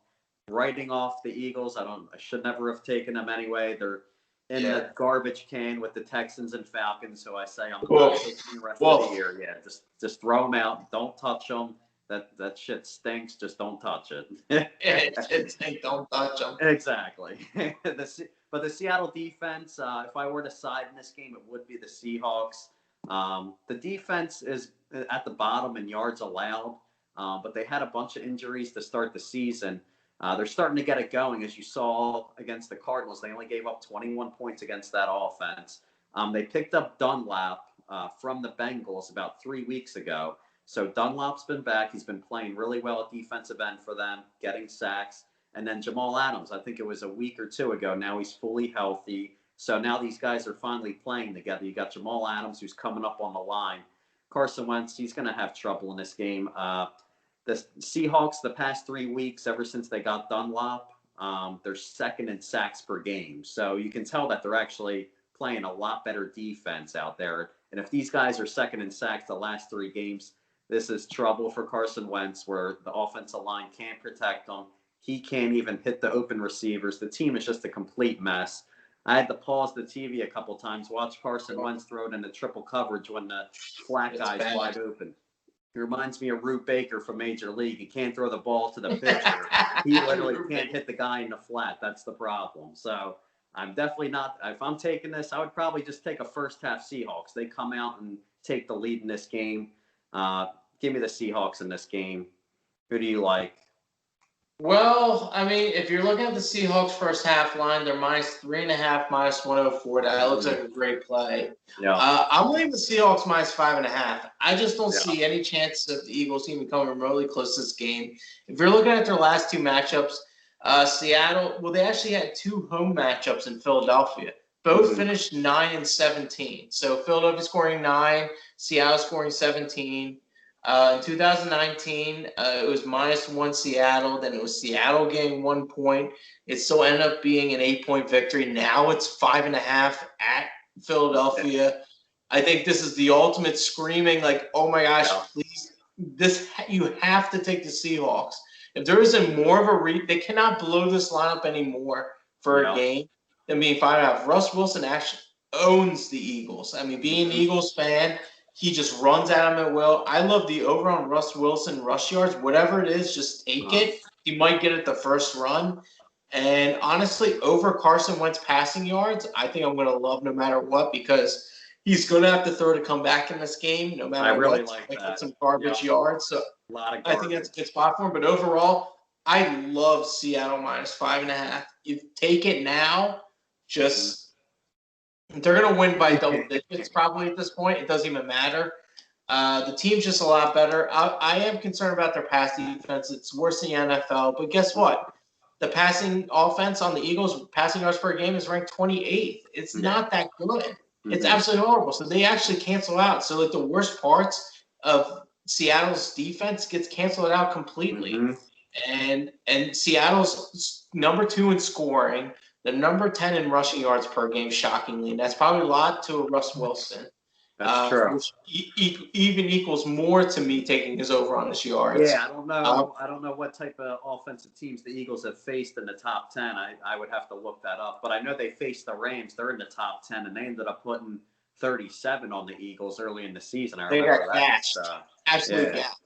writing off the Eagles. I should never have taken them anyway. They're in the garbage can with the Texans and Falcons. So I say I'm not taking the rest of the year. Yeah, just throw them out. Don't touch them. That shit stinks. Just don't touch it. Don't touch them. Exactly. But the Seattle defense, if I were to side in this game, it would be the Seahawks. The defense is at the bottom in yards allowed, but they had a bunch of injuries to start the season. They're starting to get it going, as you saw against the Cardinals. They only gave up 21 points against that offense. They picked up Dunlap from the Bengals about 3 weeks ago. So Dunlap's been back. He's been playing really well at defensive end for them, getting sacks. And then Jamal Adams, I think it was a week or two ago. Now he's fully healthy. So now these guys are finally playing together. You got Jamal Adams, who's coming up on the line. Carson Wentz, he's going to have trouble in this game. The Seahawks, the past 3 weeks, ever since they got Dunlap, they're second in sacks per game. So you can tell that they're actually playing a lot better defense out there. And if these guys are second in sacks the last 3 games, this is trouble for Carson Wentz, where the offensive line can't protect him. He can't even hit the open receivers. The team is just a complete mess. I had to pause the TV a couple times, watch Carson Wentz throw it into triple coverage when the flat guy's wide open. He reminds me of Root Baker from Major League. He can't throw the ball to the pitcher. He literally can't hit the guy in the flat. That's the problem. So I'm definitely not – if I'm taking this, I would probably just take a first-half Seahawks. They come out and take the lead in this game. Give me the Seahawks in this game. Who do you like? Well, I mean, if you're looking at the Seahawks first half line, they're -3.5, -104. That looks like a great play. Yeah. I'm leaving the Seahawks -5.5. I just don't see any chance of the Eagles even coming remotely close to this game. If you're looking at their last 2 matchups, Seattle, well, they actually had 2 home matchups in Philadelphia. Both finished 9-17. So Philadelphia scoring 9, Seattle scoring 17. In 2019, it was -1 Seattle. Then it was Seattle getting 1 point. It still ended up being an 8-point victory. Now it's 5.5 at Philadelphia. I think this is the ultimate screaming, like, oh my gosh, please, you have to take the Seahawks. If there isn't more of a they cannot blow this lineup anymore for a game than being 5.5. Russ Wilson actually owns the Eagles. I mean, being an Eagles fan, he just runs at him at will. I love the over on Russ Wilson rush yards. Whatever it is, just take it. He might get it the first run. And honestly, over Carson Wentz passing yards, I think I'm going to love no matter what, because he's going to have to throw to come back in this game no matter what. I really like that. Get some garbage yards. So a lot of I think that's a good spot for him. But overall, I love Seattle -5.5. You take it now, just they're going to win by double digits probably at this point. It doesn't even matter. The team's just a lot better. I am concerned about their pass defense. It's worse than the NFL. But guess what? The passing offense on the Eagles, passing yards per game, is ranked 28th. It's not that good. It's absolutely horrible. So they actually cancel out. So like the worst parts of Seattle's defense gets canceled out completely. And Seattle's number 2 in scoring, the number 10 in rushing yards per game, shockingly. And that's probably a lot to a Russ Wilson. That's true. Which even equals more to me taking his over on this yards. Yeah, I don't know. I don't know what type of offensive teams the Eagles have faced in the top 10. I would have to look that up. But I know they faced the Rams. They're in the top 10, and they ended up putting 37 on the Eagles early in the season. I remember they got gashed. Absolutely gashed.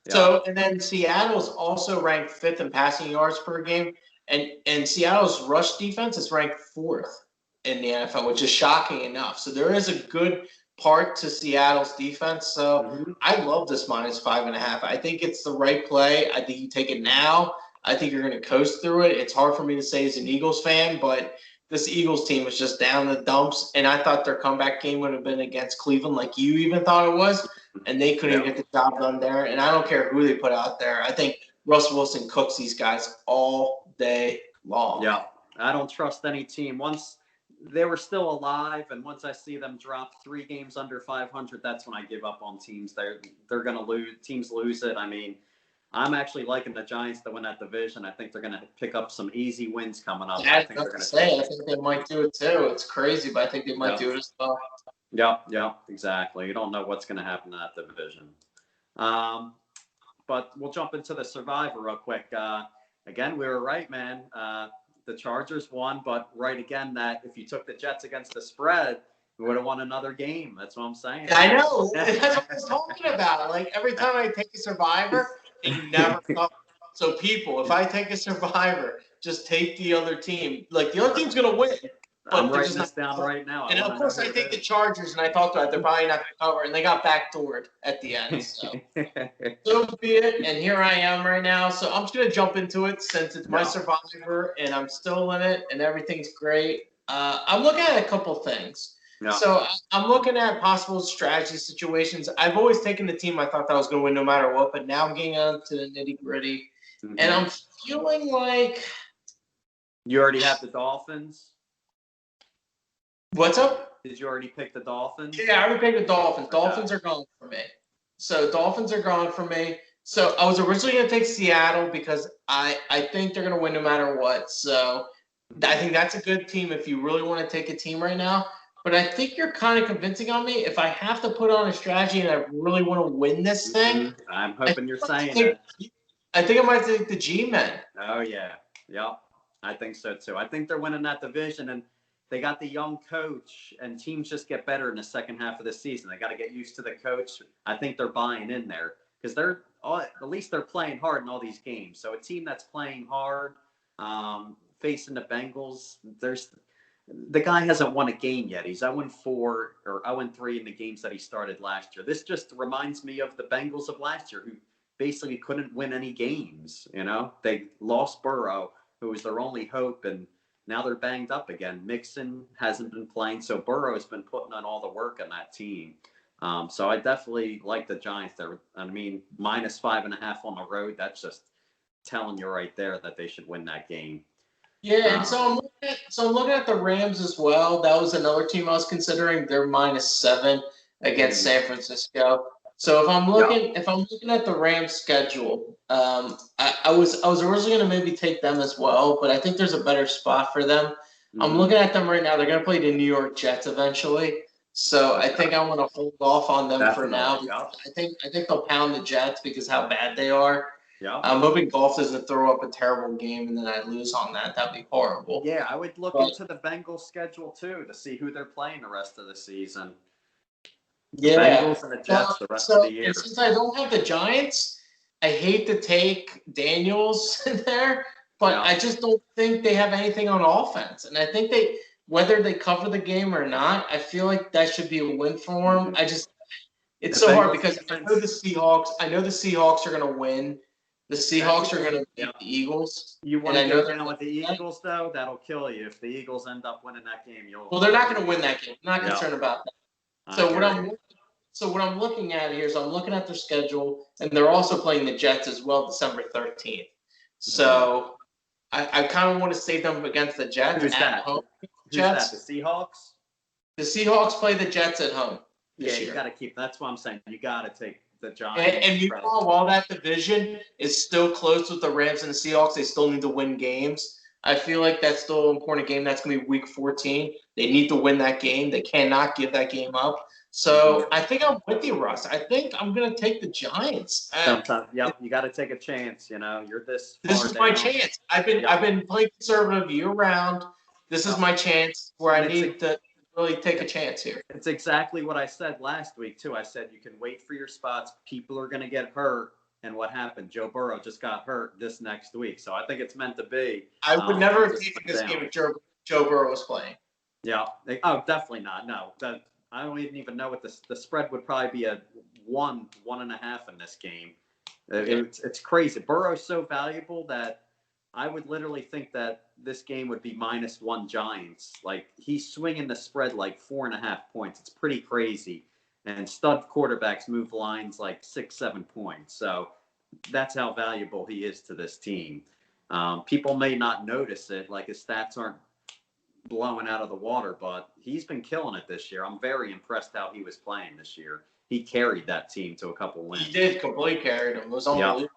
Yeah. So, and then Seattle's also ranked 5th in passing yards per game. And Seattle's rush defense is ranked 4th in the NFL, which is shocking enough. So there is a good part to Seattle's defense. So I love this -5.5. I think it's the right play. I think you take it now. I think you're going to coast through it. It's hard for me to say as an Eagles fan, but this Eagles team is just down the dumps, and I thought their comeback game would have been against Cleveland like you even thought it was, and they couldn't get the job done there. And I don't care who they put out there. I think Russell Wilson cooks these guys all day long. Yeah, I don't trust any team. Once they were still alive, and once I see them drop 3 games under 500, that's when I give up on teams. They're going to lose. Teams lose it. I mean, I'm actually liking the Giants to win that division. I think they're going to pick up some easy wins coming up. Yeah, I think they might do it too. It's crazy, but I think they might do it as well. Yeah, exactly. You don't know what's going to happen in that division. But we'll jump into the Survivor real quick. Again, we were right, man. The Chargers won, but right again that if you took the Jets against the spread, we would have won another game. That's what I'm saying. I know. That's what I was talking about. Like every time I take a Survivor, and you never thought. So people, if I take a Survivor, just take the other team. Like the other team's gonna win. I'm writing this down right now. And of course, I take the Chargers, and I talked about it. They're probably not going to cover, and they got backdoored at the end. So be it. And here I am right now. So I'm just going to jump into it since it's my Survivor, and I'm still in it, and everything's great. I'm looking at a couple things. Yeah. So I'm looking at possible strategy situations. I've always taken the team I thought that was going to win no matter what, but now I'm getting on to the nitty-gritty. Mm-hmm. And I'm feeling like... You already have the Dolphins? What's up? Did you already pick the Dolphins? Yeah, I already picked the Dolphins. Dolphins are gone for me. So I was originally going to take Seattle because I think they're going to win no matter what. So I think that's a good team if you really want to take a team right now. But I think you're kind of convincing on me. If I have to put on a strategy and I really want to win this thing. I'm hoping you're saying that. I think I might take the G-Men. Oh, yeah. Yep. I think so, too. I think they're winning that division, and they got the young coach, and teams just get better in the second half of the season. They got to get used to the coach. I think they're buying in there because at least they're playing hard in all these games. So a team that's playing hard, facing the Bengals, the guy hasn't won a game yet. He's 0-4 or 0-3 in the games that he started last year. This just reminds me of the Bengals of last year, who basically couldn't win any games. You know, they lost Burrow, who was their only hope, and now they're banged up again. Mixon hasn't been playing, so Burrow's been putting on all the work on that team. So I definitely like the Giants there. I mean, -5.5 on the road, that's just telling you right there that they should win that game. Yeah, and so I'm looking at the Rams as well. That was another team I was considering. They're -7 against San Francisco. So if I'm looking at the Rams schedule, I was originally going to maybe take them as well, but I think there's a better spot for them. Mm-hmm. I'm looking at them right now. They're going to play the New York Jets eventually. So I think I'm going to hold off on them for now. Yeah. I think they'll pound the Jets because how bad they are. Yeah. I'm hoping Goff doesn't throw up a terrible game and then I lose on that. That'd be horrible. Yeah, I would look into the Bengals schedule too to see who they're playing the rest of the season. Yeah. Bengals and the Jets the rest of the year. And since I don't have the Giants, I hate to take Daniels in there, but I just don't think they have anything on offense. And I think whether they cover the game or not, I feel like that should be a win for them. It's so hard because I know the Seahawks are going to win. The Seahawks are going to beat the Eagles. You want to go down with the Eagles, though? That'll kill you. If the Eagles end up winning that game, Well, they're not going to win that game. I'm not concerned about that. So what I'm looking at here is I'm looking at their schedule, and they're also playing the Jets as well, December 13th. So I kind of want to save them against the Jets. Who's that? Home. Who's that? The Seahawks? The Seahawks play the Jets at home. Yeah, you got to keep. That's what I'm saying. You got to take the Giants. And you know, while that division is still close with the Rams and the Seahawks, they still need to win games. I feel like that's still an important game. That's going to be Week 14. They need to win that game. They cannot give that game up. So I think I'm with you, Russ. I think I'm going to take the Giants. Sometimes, you got to take a chance. You know, you're this far This is my chance. I've been playing conservative year round. This is my chance where I need to really take a chance here. It's exactly what I said last week, too. I said you can wait for your spots. People are going to get hurt. And what happened? Joe Burrow just got hurt this next week. So I think it's meant to be. I would never have taken this game if Joe Burrow was playing. Yeah. Definitely not. No. I don't even know what the spread would probably be 1.5 in this game. It's crazy. Burrow's so valuable that I would literally think that this game would be -1 Giants. Like, he's swinging the spread like 4.5 points. It's pretty crazy. And stud quarterbacks move lines like 6, 7 points. So that's how valuable he is to this team. People may not notice it, like his stats aren't blowing out of the water, but he's been killing it this year. I'm very impressed how he was playing this year. He carried that team to a couple wins. He did, completely carried them. It was unbelievable.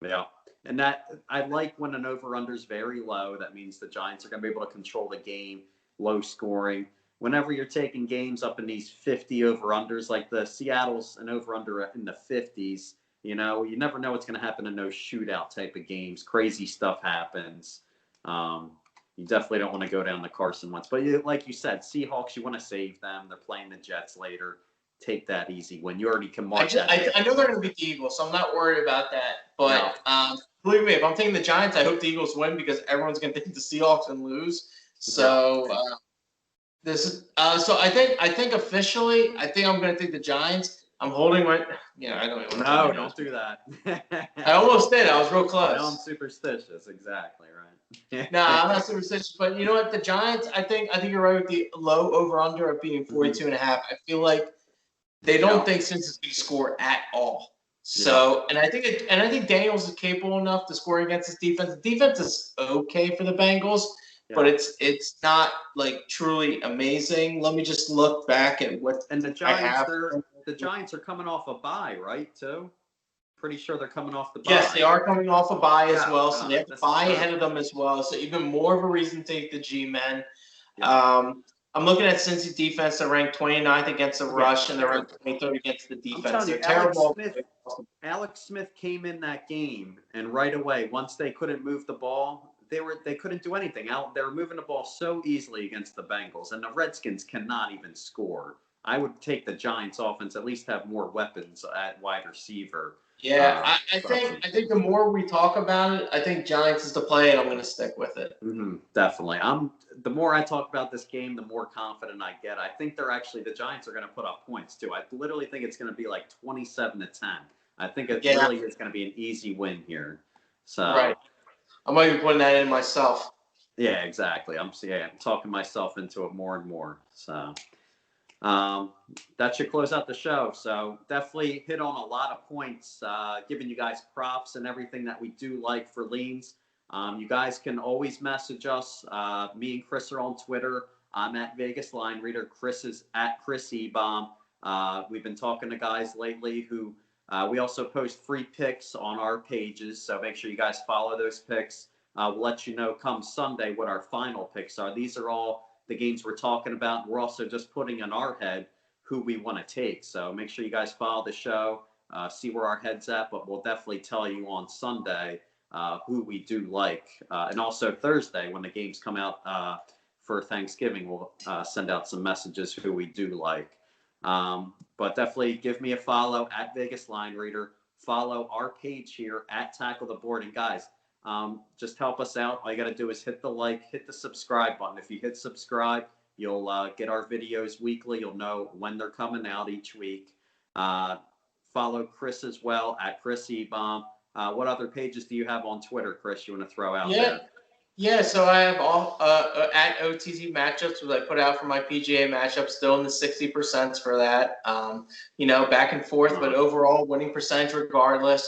Yeah. And that, I like when an over-under is very low. That means the Giants are going to be able to control the game, low scoring. Whenever you're taking games up in these 50 over-unders, like the Seattle's an over-under in the 50s, you know, you never know what's going to happen in those shootout type of games. Crazy stuff happens. You definitely don't want to go down the Carson Wentz. But like you said, Seahawks, you want to save them. They're playing the Jets later. Take that easy win. You already can mark that. I know they're going to beat the Eagles, so I'm not worried about that. But believe me, if I'm taking the Giants, I hope the Eagles win because everyone's going to take the Seahawks and lose. So so I think officially, I think I'm going to take the Giants. I'm holding my. I don't even. No, don't do that. I almost did. I was real close. I'm superstitious. Exactly right. No, I'm not superstitious, but you know what? The Giants. I think you're right with the low over under of being 42.5. I feel like they don't think Cincinnati's going to score at all. So, and I think Daniels is capable enough to score against this defense. The defense is okay for the Bengals, but it's not like truly amazing. Let me just look back at what the Giants the Giants are coming off a bye, right? Too. Pretty sure they're coming off the bye. Yes, they are coming off a bye as well, so they have a bye ahead of them as well. So even more of a reason to take the G-men. I'm looking at Cincy defense. They're ranked 29th against the rush, and they're ranked 23rd against the defense. They're terrible. Alex Smith came in that game, and right away, once they couldn't move the ball, they couldn't do anything. They were moving the ball so easily against the Bengals, and the Redskins cannot even score. I would take the Giants offense, at least have more weapons at wide receiver. Yeah, I think the more we talk about it, I think Giants is the play, and I'm going to stick with it. Definitely. The more I talk about this game, the more confident I get. I think the Giants are going to put up points too. I literally think it's going to be like 27-10. I think it really is going to be an easy win here. So right. I might be putting that in myself. Yeah, exactly. I'm talking myself into it more and more. So that should close out the show. So definitely hit on a lot of points, giving you guys props and everything that we do like for leans. You guys can always message us. Me and Chris are on Twitter. I'm at Vegas Line Reader. Chris is at Chris Ebom. We've been talking to guys lately who we also post free picks on our pages. So make sure you guys follow those picks. We'll let you know come Sunday what our final picks are. These are all the games we're talking about. We're also just putting in our head who we want to take. So make sure you guys follow the show, see where our head's at, but we'll definitely tell you on Sunday who we do like. And also Thursday when the games come out for Thanksgiving, we'll send out some messages who we do like. But definitely give me a follow at Vegas Line Reader. Follow our page here at Tackle the Board. And guys, just help us out. All you got to do is hit the like, hit the subscribe button. If you hit subscribe, you'll get our videos weekly. You'll know when they're coming out each week. Follow Chris as well at Chris Ebom. What other pages do you have on Twitter, Chris, you want to throw out there? Yeah, so I have all at OTZ matchups, which I put out for my PGA matchups, still in the 60% for that. Back and forth, but overall winning percentage regardless.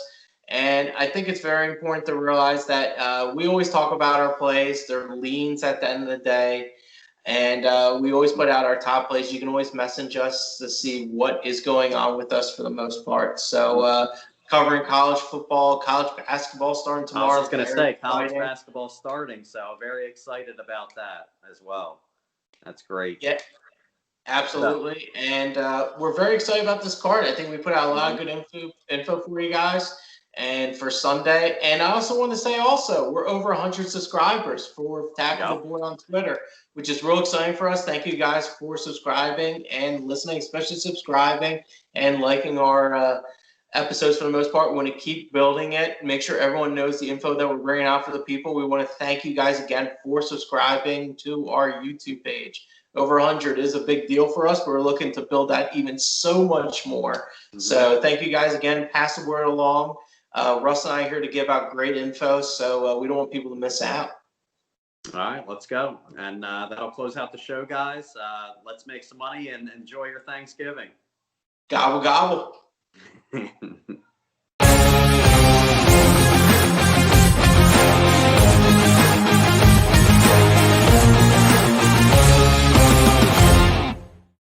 And I think it's very important to realize that we always talk about our plays. They're leans at the end of the day. And we always put out our top plays. You can always message us to see what is going on with us for the most part. So covering college football, college basketball starting tomorrow. I was going to say college basketball starting, so very excited about that as well. That's great. Yeah, absolutely. And we're very excited about this card. I think we put out a lot of good info for you guys and for Sunday. And I also want to say we're over 100 subscribers for Tackle the Board on Twitter, which is real exciting for us. Thank you guys for subscribing and listening, especially subscribing and liking our episodes for the most part. We want to keep building it, make sure everyone knows the info that we're bringing out for the people. We want to thank you guys again for subscribing to our YouTube page. Over 100 is a big deal for us. We're looking to build that even so much more. So thank you guys again. Pass the word along. Russ and I are here to give out great info, so we don't want people to miss out. All right, let's go. And that'll close out the show, guys. Let's make some money and enjoy your Thanksgiving. Gobble, gobble.